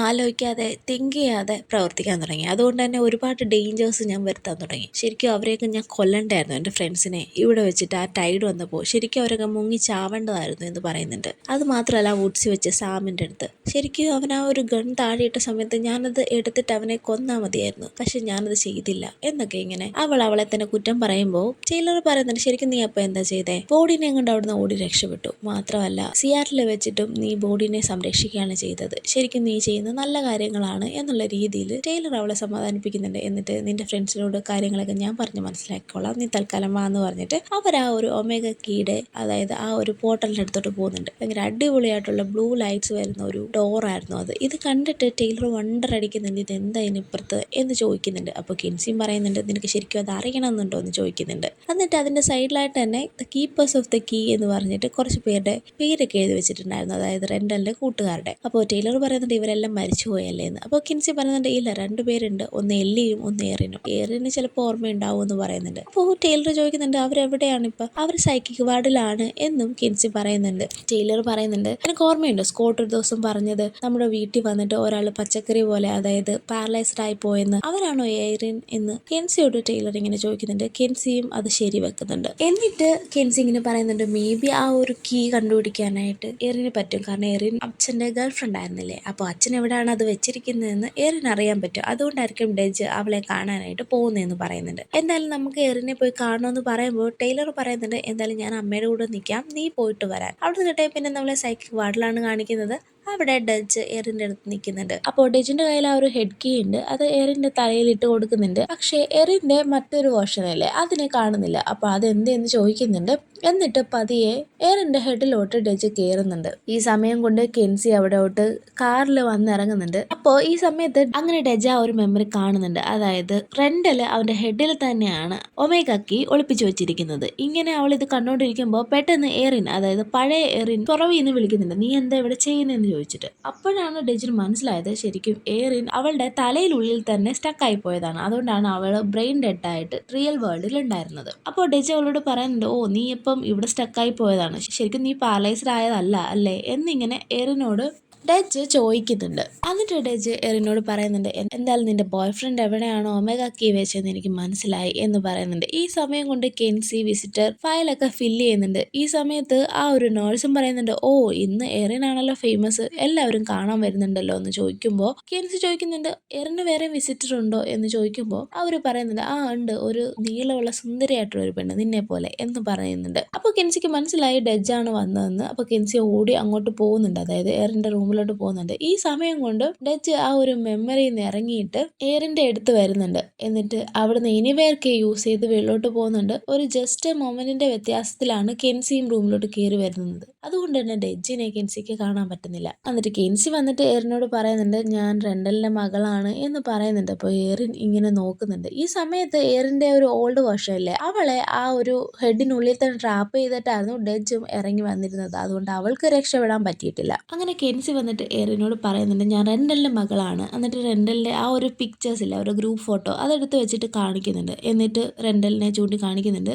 ആലോചിക്കാതെ തിങ്ക് ചെയ്യാതെ പ്രവർത്തിക്കാൻ തുടങ്ങി. അതുകൊണ്ട് തന്നെ ഒരുപാട് ഡേഞ്ചേഴ്സ് ഞാൻ വരുത്താൻ തുടങ്ങി. ശരിക്കും അവരെയൊക്കെ ഞാൻ കൊല്ലണ്ടായിരുന്നു. എൻ്റെ ഫ്രണ്ട്സിനെ ഇവിടെ വെച്ചിട്ട് ആ ടൈഡ് വന്നപ്പോൾ ശരിക്കും അവരൊക്കെ മുങ്ങി ചാവേണ്ടതായിരുന്നു എന്ന് പറയുന്നുണ്ട്. അത് മാത്രമല്ല വുഡ്സി വെച്ച് സാമിൻ്റെ അടുത്ത് ശരിക്കും അവൻ ആ ഒരു ഗൺ താഴെയിട്ട സമയത്ത് ഞാനത് എടുത്തിട്ട് അവനെ കൊന്നാൽ മതിയായിരുന്നു, പക്ഷെ ഞാനത് ചെയ്തില്ല എന്നൊക്കെ ഇങ്ങനെ അവളെ തന്നെ കുറ്റം പറയുമ്പോൾ ടൈലർ പറയുന്നുണ്ട് ശരിക്കും നീ അപ്പോൾ എന്താ ചെയ്തേ? ബോഡിനെ കൊണ്ട് അവിടുന്ന് ഓടി രക്ഷപ്പെട്ടു. മാത്രമല്ല സിയാറ്റിൽ വെച്ചിട്ടും നീ ബോഡിനെ സംരക്ഷിക്കുകയാണ് ചെയ്തത്. ശരിക്കും നീ ചെയ്യുന്ന നല്ല കാര്യങ്ങളാണ് എന്നുള്ള രീതിയിൽ ടൈലർ അവളെ സമാധാനിപ്പിക്കുന്നുണ്ട്. എന്നിട്ട് നിന്റെ ഫ്രണ്ട്സിനോട് കാര്യങ്ങളൊക്കെ ഞാൻ പറഞ്ഞ് മനസ്സിലാക്കിക്കോളാം, നീ തൽക്കാലം വാന്ന് പറഞ്ഞിട്ട് അവർ ആ ഒരു ഒമേഗ കീയുടെ അതായത് ആ ഒരു പോർട്ടലിൻ്റെ അടുത്തോട്ട് പോകുന്നുണ്ട്. ഭയങ്കര അടിപൊളിയായിട്ടുള്ള ബ്ലൂ ലൈറ്റ്സ് വരുന്ന ഒരു ഡോറായിരുന്നു അത്. ഇത് കണ്ടിട്ട് ടൈലർ വണ്ടർ അടിക്കുന്നുണ്ട്, ഇത് എന്താ ഇതിനിപ്പുറത്ത് എന്ന് ചോദിക്കുന്നുണ്ട്. അപ്പോൾ കെൻസിയും പറയുന്നുണ്ട് നിനക്ക് ശരിക്കും അത് അറിയണമെന്നുണ്ടോ എന്ന് ചോദിക്കുന്നുണ്ട്. എന്നിട്ട് അതിൻ്റെ സൈഡിലായിട്ട് തന്നെ the keepers of the key എന്ന് പറഞ്ഞിട്ട് കുറച്ച് പേരുടെ പേരൊക്കെ എഴുതി വെച്ചിട്ടുണ്ടായിരുന്നു, അതായത് റെൻഡലിൻ്റെ കൂട്ടുകാരുടെ. അപ്പോൾ ടൈലർ പറയുന്നുണ്ട് ഇവരെല്ലാം മരിച്ചുപോയല്ലേ എന്ന്. അപ്പോൾ കെൻസി പറയുന്നുണ്ട് ഇല്ല, 2 പേരുണ്ട്, ഒന്ന് എല്ലിയും ഒന്ന് എറിനും. എറിന് ചിലപ്പോൾ ഓർമ്മയുണ്ടാവും എന്ന് പറയുന്നുണ്ട്. അപ്പോൾ ടൈലർ ചോദിക്കുന്നുണ്ട് അവരെവിടെയാണ് ഇപ്പം? അവർ സൈക്കിക് വാർഡിലാണ് എന്നും കെൻസി പറയുന്നുണ്ട്. ടൈലർ പറയുന്നുണ്ട് എനിക്ക് ഓർമ്മയുണ്ട് സ്കോട്ട് ഒരു ദിവസം പറഞ്ഞത് നമ്മുടെ വീട്ടിൽ വന്നിട്ട് ഒരാൾ പച്ചക്കറി പോലെ അതായത് പാരലൈസ്ഡ് ആയി പോയെന്ന്. അവരാണോ എറിൻ എന്ന് കെൻസിയോട് ടൈലർ ഇങ്ങനെ ചോദിക്കുന്നുണ്ട്. കെൻസിയും അത് ശരി വെക്കുന്നുണ്ട്. എന്നിട്ട് കെൻസി ഇങ്ങനെ പറയുന്നുണ്ട് മേ ബി ആ ഒരു കീ കണ്ടുപിടിക്കാനായിട്ട് എറിന് പറ്റും, കാരണം എറിൻ അച്ഛൻ്റെ ഗേൾ ഫ്രണ്ട് ആയിരുന്നില്ലേ. അപ്പോൾ അച്ഛൻ എവിടെയാണ് അത് വെച്ചിരിക്കുന്നതെന്ന് എറിന് അറിയാൻ പറ്റും. അതുകൊണ്ടായിരിക്കും ഡെജ് അവളെ കാണാനായിട്ട് പോകുന്നതെന്ന് പറയുന്നുണ്ട്. എന്തായാലും നമുക്ക് എറിനെ പോയി കാണണമെന്ന് പറയുമ്പോൾ ടൈലർ പറയുന്നുണ്ട് എന്തായാലും ഞാൻ അമ്മയുടെ കൂടെ നിൽക്കാം, നീ പോയിട്ട് വരാൻ. അവിടെ നിന്നിട്ടേ പിന്നെ നമ്മളെ സൈക്കിക് വാർഡിലാണ് കാണിക്കുന്നത്. അവിടെ ഡെജ് എറിൻ്റെ അടുത്ത് നിൽക്കുന്നുണ്ട്. അപ്പോൾ ഡെജിന്റെ കയ്യിൽ ആ ഒരു ഹെഡ് കീ ഉണ്ട്, അത് എറിന്റെ തലയിൽ ഇട്ട് കൊടുക്കുന്നുണ്ട്. പക്ഷേ എറിന്റെ മറ്റൊരു വേർഷനല്ലേ അതിനെ കാണുന്നില്ല. അപ്പോൾ അതെന്തെന്ന് ചോദിക്കുന്നുണ്ട്. എന്നിട്ട് പതിയെ എറിന്റെ ഹെഡിലോട്ട് ഡെജ് കയറുന്നുണ്ട്. ഈ സമയം കൊണ്ട് കെൻസി അവിടോട്ട് കാറിൽ വന്നിറങ്ങുന്നുണ്ട്. അപ്പോൾ ഈ സമയത്ത് അങ്ങനെ ഡെജ് ആ ഒരു മെമ്മറി കാണുന്നുണ്ട്, അതായത് റെൻഡൽ അവന്റെ ഹെഡിൽ തന്നെയാണ് ഒമേഗ കീ ഒളിപ്പിച്ചു വെച്ചിരിക്കുന്നത്. ഇങ്ങനെ അവൾ ഇത് കണ്ടുകൊണ്ടിരിക്കുമ്പോൾ പെട്ടെന്ന് എറിൻ അതായത് പഴയ എറിൻ പുറവിന്ന് വിളിക്കുന്നുണ്ട് നീ എന്താ ഇവിടെ ചെയ്യുന്നതെന്ന് ചോദിച്ചിട്ട്. അപ്പോഴാണ് ഡെജിന് മനസ്സിലായത് ശരിക്കും എറിൻ അവളുടെ തലയിലുള്ളിൽ തന്നെ സ്റ്റക്കായി പോയതാണ്. അതുകൊണ്ടാണ് അവൾ ബ്രെയിൻ ഡെഡ് ആയിട്ട് റിയൽ വേൾഡിൽ ഉണ്ടായിരുന്നത്. അപ്പോൾ ഡെജ് അവളോട് പറയുന്നുണ്ട് ഓ നീ ഇപ്പം ഇവിടെ സ്റ്റക്കായി പോയതാണ്, ശരിക്കും നീ പാരലൈസ്ഡ് ആയതല്ല അല്ലേ എന്നിങ്ങനെ എറിനോട് ഡെജ് ചോദിക്കുന്നുണ്ട്. എന്നിട്ട് ഡെജ് എറിനോട് പറയുന്നുണ്ട് എന്തായാലും നിന്റെ ബോയ് ഫ്രണ്ട് എവിടെയാണോ ഒമേഗ കീ വെച്ചെന്ന് എനിക്ക് മനസ്സിലായി എന്ന് പറയുന്നുണ്ട്. ഈ സമയം കൊണ്ട് കെൻസി വിസിറ്റർ ഫയലൊക്കെ ഫില്ല് ചെയ്യുന്നുണ്ട്. ഈ സമയത്ത് ആ ഒരു നേഴ്സും പറയുന്നുണ്ട് ഓ ഇന്ന് എറിനാണല്ലോ ഫേമസ്, എല്ലാവരും കാണാൻ വരുന്നുണ്ടല്ലോ എന്ന് ചോദിക്കുമ്പോൾ കെൻസി ചോദിക്കുന്നുണ്ട് എറിന് വേറെ വിസിറ്റർ ഉണ്ടോ എന്ന് ചോദിക്കുമ്പോൾ അവർ പറയുന്നുണ്ട് ആ ഉണ്ട്, ഒരു നീളമുള്ള സുന്ദരിയായിട്ടുള്ള ഒരു പെണ്ണ് നിന്നെ പോലെ എന്ന് പറയുന്നുണ്ട്. അപ്പോൾ കെൻസിക്ക് മനസ്സിലായി ഡെജാണ് വന്നതെന്ന്. അപ്പോൾ കെൻസി ഓടി അങ്ങോട്ട് പോകുന്നുണ്ട്, അതായത് എറിന്റെ റൂമിലോട്ട് പോകുന്നുണ്ട്. ഈ സമയം കൊണ്ട് ഡെജ് ആ ഒരു മെമ്മറിയിൽ നിന്ന് ഇറങ്ങിയിട്ട് എയറിന്റെ അടുത്ത് വരുന്നുണ്ട്. എന്നിട്ട് അവിടുന്ന് എനിവേർക്ക് യൂസ് ചെയ്ത് വെള്ളോട്ട് പോകുന്നുണ്ട്. ഒരു ജസ്റ്റ് മൊമെന്റിന്റെ വ്യത്യാസത്തിലാണ് കെൻസിയും റൂമിലോട്ട് കയറി വരുന്നത്. അതുകൊണ്ട് തന്നെ ഡെജിനെ കെൻസിക്ക് കാണാൻ പറ്റുന്നില്ല. എന്നിട്ട് കെൻസി വന്നിട്ട് എയറിനോട് പറയുന്നുണ്ട് ഞാൻ റെൻഡലിന്റെ മകളാണ് എന്ന് പറയുന്നുണ്ട്. അപ്പോൾ എയറിൻ ഇങ്ങനെ നോക്കുന്നുണ്ട്. ഈ സമയത്ത് എയറിന്റെ ഒരു ഓൾഡ് വേർഷൻ അല്ലേ അവളെ ആ ഒരു ഹെഡിനുള്ളിൽ തന്നെ ട്രാപ്പ് ചെയ്തിട്ടായിരുന്നു ഡെജും ഇറങ്ങി വന്നിരുന്നത്. അതുകൊണ്ട് അവൾക്ക് രക്ഷപ്പെടാൻ പറ്റിയിട്ടില്ല. അങ്ങനെ കെൻസി വന്നിട്ട് എയറിനോട് പറയുന്നുണ്ട് ഞാൻ റെൻഡലിന്റെ മകളാണ്. എന്നിട്ട് റെൻഡലിന്റെ ആ ഒരു പിക്ചേഴ്സ് ഇല്ല ഒരു ഗ്രൂപ്പ് ഫോട്ടോ അതെടുത്ത് വെച്ചിട്ട് കാണിക്കുന്നുണ്ട്. എന്നിട്ട് റെൻഡലിനെ ചൂണ്ടി കാണിക്കുന്നുണ്ട്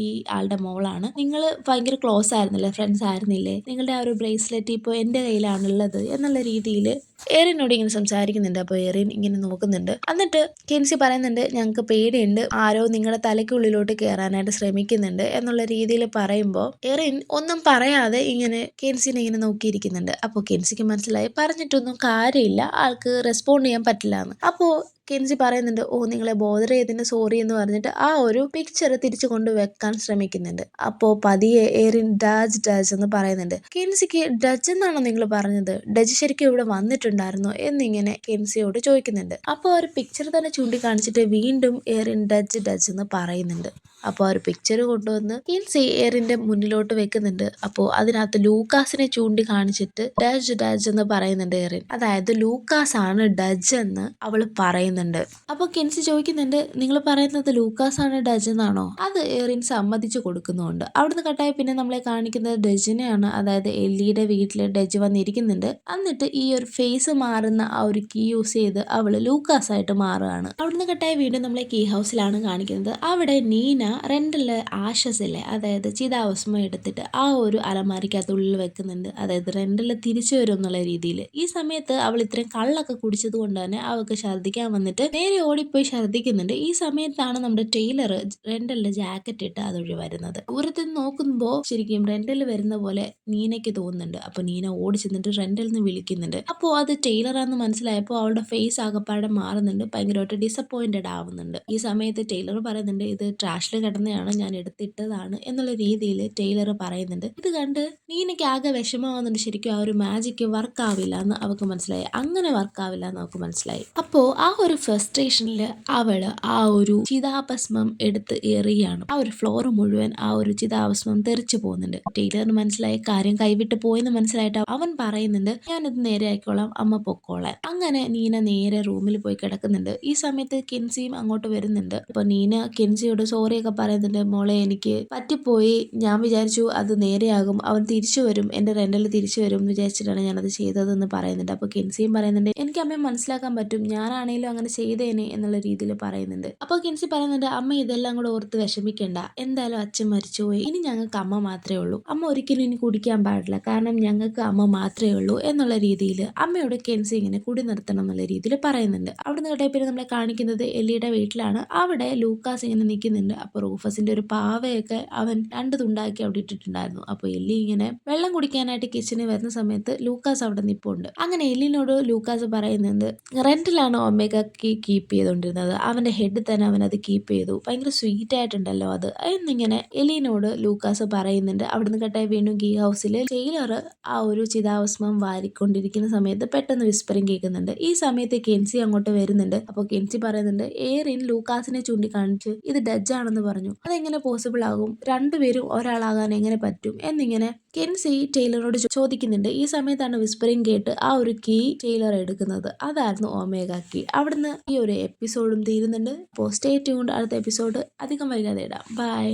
ഈ ആളുടെ മോളാണ്, നിങ്ങൾ ഭയങ്കര ക്ലോസ് ആയിരുന്നില്ലേ, ഫ്രണ്ട്സ് ആയിരുന്നില്ലേ, നിങ്ങളുടെ ആ ഒരു ബ്രേസ്ലെറ്റ് ഇപ്പോൾ എൻ്റെ കയ്യിലാണുള്ളത് എന്നുള്ള രീതിയിൽ എറിനോട് ഇങ്ങനെ സംസാരിക്കുന്നുണ്ട്. അപ്പോൾ എറിൻ ഇങ്ങനെ നോക്കുന്നുണ്ട്. എന്നിട്ട് കെൻസി പറയുന്നുണ്ട് ഞങ്ങൾക്ക് പേടിയുണ്ട്, ആരോ നിങ്ങളുടെ തലയ്ക്കുള്ളിലോട്ട് കയറാനായിട്ട് ശ്രമിക്കുന്നുണ്ട് എന്നുള്ള രീതിയിൽ പറയുമ്പോൾ എറിൻ ഒന്നും പറയാതെ ഇങ്ങനെ കെൻസിനെ ഇങ്ങനെ നോക്കിയിരിക്കുന്നുണ്ട്. അപ്പോൾ കെൻസിക്ക് മനസ്സിലായി പറഞ്ഞിട്ടൊന്നും കാര്യമില്ല, ആൾക്ക് റെസ്പോണ്ട് ചെയ്യാൻ പറ്റില്ല എന്ന്. അപ്പോൾ കെൻസി പറയുന്നുണ്ട് ഓ നിങ്ങളെ ബോധർ ചെയ്തതിന് സോറി എന്ന് പറഞ്ഞിട്ട് ആ ഒരു പിക്ചർ തിരിച്ചു കൊണ്ട് വെക്കാൻ ശ്രമിക്കുന്നുണ്ട്. അപ്പോൾ പതിയെ എറിൻ ഡജ് എന്ന് പറയുന്നുണ്ട്. കെൻസിക്ക് ഡജ് എന്നാണോ നിങ്ങൾ പറഞ്ഞത്, ഡജ് ശരിക്കും ഇവിടെ വന്നിട്ടുണ്ടായിരുന്നോ എന്നിങ്ങനെ കെൻസിയോട് ചോദിക്കുന്നുണ്ട്. അപ്പോൾ ഒരു പിക്ചർ തന്നെ ചൂണ്ടിക്കാണിച്ചിട്ട് വീണ്ടും എറിൻ ഡജ് എന്ന് പറയുന്നുണ്ട്. അപ്പോൾ ഒരു പിക്ചർ കൊണ്ടുവന്ന് കെൻസി എറിന്റെ മുന്നിലോട്ട് വെക്കുന്നുണ്ട്. അപ്പോൾ അതിനകത്ത് ലൂക്കാസിനെ ചൂണ്ടിക്കാണിച്ചിട്ട് ഡജ് എന്ന് പറയുന്നുണ്ട് എറിൻ, അതായത് ലൂക്കാസ് ആണ് ഡജ് എന്ന് അവൾ പറയുന്നുണ്ട്. പറയുന്നുണ്ട്. അപ്പോൾ കെൻസി ചോദിക്കുന്നുണ്ട്, നിങ്ങൾ പറയുന്നത് ലൂക്കാസ് ആണ് ഡജ് എന്നാണോ? അത് എറിൻ സമ്മതിച്ചു കൊടുക്കുന്നുണ്ട്. അവിടുന്ന് കട്ടായി പിന്നെ നമ്മളെ കാണിക്കുന്നത് ഡജിനെയാണ്. അതായത് എല്ലിയുടെ വീട്ടിൽ ഡജ് വന്നിരിക്കുന്നുണ്ട്. എന്നിട്ട് ഈ ഒരു ഫേസ് മാറുന്ന ആ ഒരു കീ യൂസ് ചെയ്ത് അവള് ലൂക്കാസ് ആയിട്ട് മാറുകയാണ്. അവിടുന്ന് കട്ടായി വീണ്ടും നമ്മളെ കീ ഹൗസിലാണ് കാണിക്കുന്നത്. അവിടെ നീന റെന്റിലെ ആഷസിലെ അതായത് ചിതാഭസ്മം എടുത്തിട്ട് ആ ഒരു അലമാരിക്കകത്തുള്ളിൽ വെക്കുന്നുണ്ട്. അതായത് റെന്റിൽ തിരിച്ചു വരും എന്നുള്ള രീതിയിൽ. ഈ സമയത്ത് അവൾ ഇത്രയും കള്ളൊക്കെ കുടിച്ചത് കൊണ്ട് തന്നെ അവൾക്ക് ഛർദ്ദിക്കാൻ വന്നിട്ട് നേരെ ഓടിപ്പോയി ഛർദ്ദിക്കുന്നുണ്ട്. ഈ സമയത്താണ് നമ്മുടെ ടൈലർ റെന്റലിന്റെ ജാക്കറ്റ് ഇട്ട് അതുവഴി വരുന്നത്. ദൂരത്ത് നിന്ന് നോക്കുമ്പോൾ ശരിക്കും റെന്റൽ വരുന്ന പോലെ നീനയ്ക്ക് തോന്നുന്നുണ്ട്. അപ്പൊ നീന ഓടി ചെന്നിട്ട് റെന്റൽ നിന്ന് വിളിക്കുന്നുണ്ട്. അപ്പോൾ അത് ടൈലറാന്ന് മനസ്സിലായപ്പോൾ അവളുടെ ഫേസ് ആകപ്പാടെ മാറുന്നുണ്ട്. ഭയങ്കരമായിട്ട് ഡിസപ്പോയിന്റഡ് ആവുന്നുണ്ട്. ഈ സമയത്ത് ടൈലർ പറയുന്നുണ്ട്, ഇത് ട്രാഷിൽ കിടന്നതാണ്, ഞാൻ എടുത്തിട്ടതാണ് എന്നുള്ള രീതിയിൽ ടൈലർ പറയുന്നുണ്ട്. ഇത് കണ്ട് നീനയ്ക്ക് ആകെ വിഷമമാവുന്നുണ്ട്. ശരിക്കും ആ ഒരു മാജിക് വർക്ക് ആവില്ല എന്ന് അവൾക്ക് മനസ്സിലായി. അങ്ങനെ വർക്ക് ആവില്ല എന്ന് അവൾക്ക് മനസ്സിലായി. അപ്പോൾ ആ ഒരു ഫ്രസ്ട്രേഷനിൽ അവള് ആ ഒരു ചിതാഭസ്മം എടുത്ത് എറിയാണ്. ആ ഒരു ഫ്ലോർ മുഴുവൻ ആ ഒരു ചിതാഭസ്മം തെറിച്ചു പോകുന്നുണ്ട്. ടൈലറിന് മനസ്സിലായി കാര്യം കൈവിട്ട് പോയെന്ന് മനസ്സിലായിട്ട് അവൻ പറയുന്നുണ്ട്, ഞാനിത് നേരെ ആയിക്കോളാം, അമ്മ പൊക്കോളാം. അങ്ങനെ നീന നേരെ റൂമിൽ പോയി കിടക്കുന്നുണ്ട്. ഈ സമയത്ത് കെൻസിയും അങ്ങോട്ട് വരുന്നുണ്ട്. അപ്പൊ നീന കെൻസിയോട് സോറിയൊക്കെ പറയുന്നുണ്ട്, മോളെ എനിക്ക് പറ്റിപ്പോയി, ഞാൻ വിചാരിച്ചു അത് നേരെയാകും, അവൻ തിരിച്ചു വരും, എന്റെ റെന്റൽ തിരിച്ചു വരും എന്ന് വിചാരിച്ചിട്ടാണ് ഞാനത് ചെയ്തതെന്ന് പറയുന്നുണ്ട്. അപ്പൊ കെൻസിയും പറയുന്നുണ്ട്, എനിക്ക് അമ്മയെ മനസ്സിലാക്കാൻ പറ്റും, ഞാനാണേലും അങ്ങനെ ചെയ്തേനെ എന്നുള്ള രീതിയിൽ പറയുന്നുണ്ട്. അപ്പോൾ കെൻസി പറയുന്നുണ്ട്, അമ്മ ഇതെല്ലാം കൂടെ ഓർത്ത് വിഷമിക്കണ്ട, എന്തായാലും അച്ഛൻ മരിച്ചുപോയി, ഇനി ഞങ്ങൾക്ക് അമ്മ മാത്രമേ ഉള്ളൂ, അമ്മ ഒരിക്കലും ഇനി കുടിക്കാൻ പാടില്ല, കാരണം ഞങ്ങൾക്ക് അമ്മ മാത്രമേ ഉള്ളൂ എന്നുള്ള രീതിയിൽ അമ്മയോട് കെൻസി ഇങ്ങനെ കുടി നിർത്തണം എന്നുള്ള രീതിയിൽ പറയുന്നുണ്ട്. അവിടുന്ന് കേട്ടേ പിന്നെ നമ്മളെ കാണിക്കുന്നത് എല്ലിയുടെ വീട്ടിലാണ്. അവിടെ ലൂക്കാസ് ഇങ്ങനെ നിൽക്കുന്നുണ്ട്. അപ്പോൾ റൂഫസിന്റെ ഒരു പാവയൊക്കെ അവൻ 2 തുണ്ടാക്കി അവിടെ ഇട്ടിട്ടുണ്ടായിരുന്നു. അപ്പോൾ എല്ലി ഇങ്ങനെ വെള്ളം കുടിക്കാനായിട്ട് കിച്ചണിൽ വരുന്ന സമയത്ത് ലൂക്കാസ് അവിടെ നിൽപ്പുണ്ട്. അങ്ങനെ എല്ലിനോട് ലൂക്കാസ് പറയുന്നുണ്ട്, റെന്റിലാണ് ഒമേഗ കീപ്പ് ചെയ്തുകൊണ്ടിരുന്നത്, അവന്റെ ഹെഡ് തന്നെ അവൻ അത് കീപ്പ് ചെയ്തു, ഭയങ്കര സ്വീറ്റ് ആയിട്ടുണ്ടല്ലോ അത് എന്നിങ്ങനെ എല്ലിനോട് ലൂക്കാസ് പറയുന്നുണ്ട്. അവിടുന്ന് കേട്ടായി വീണ്ടും കീ ഹൗസിൽ ടൈലർ ആ ഒരു ചിതാഭസ്മം വാരിക്കൊണ്ടിരിക്കുന്ന സമയത്ത് പെട്ടെന്ന് വിസ്പറിങ് കേൾക്കുന്നുണ്ട്. ഈ സമയത്ത് കെൻസി അങ്ങോട്ട് വരുന്നുണ്ട്. അപ്പോൾ കെൻസി പറയുന്നുണ്ട്, എറിൻ ലൂക്കാസിനെ ചൂണ്ടിക്കാണിച്ച് ഇത് ഡജ് ആണെന്ന് പറഞ്ഞു, അതെങ്ങനെ പോസിബിൾ ആകും, രണ്ടുപേരും ഒരാളാകാൻ എങ്ങനെ പറ്റും എന്നിങ്ങനെ കെൻസി ടൈലറോട് ചോദിക്കുന്നുണ്ട്. ഈ സമയത്താണ് വിസ്പറിങ് കേട്ട് ആ ഒരു കീ ടൈലർ എടുക്കുന്നത്. അതായിരുന്നു ഒമേഗ കീ. അവിടുന്ന് ഈ ഒരു എപ്പിസോഡും തീരുന്നുണ്ട്. അപ്പോൾ സ്റ്റേ ട്യൂൺഡ്, അടുത്ത എപ്പിസോഡ് അധികം വൈകാതെ ഇടാം. ബൈ.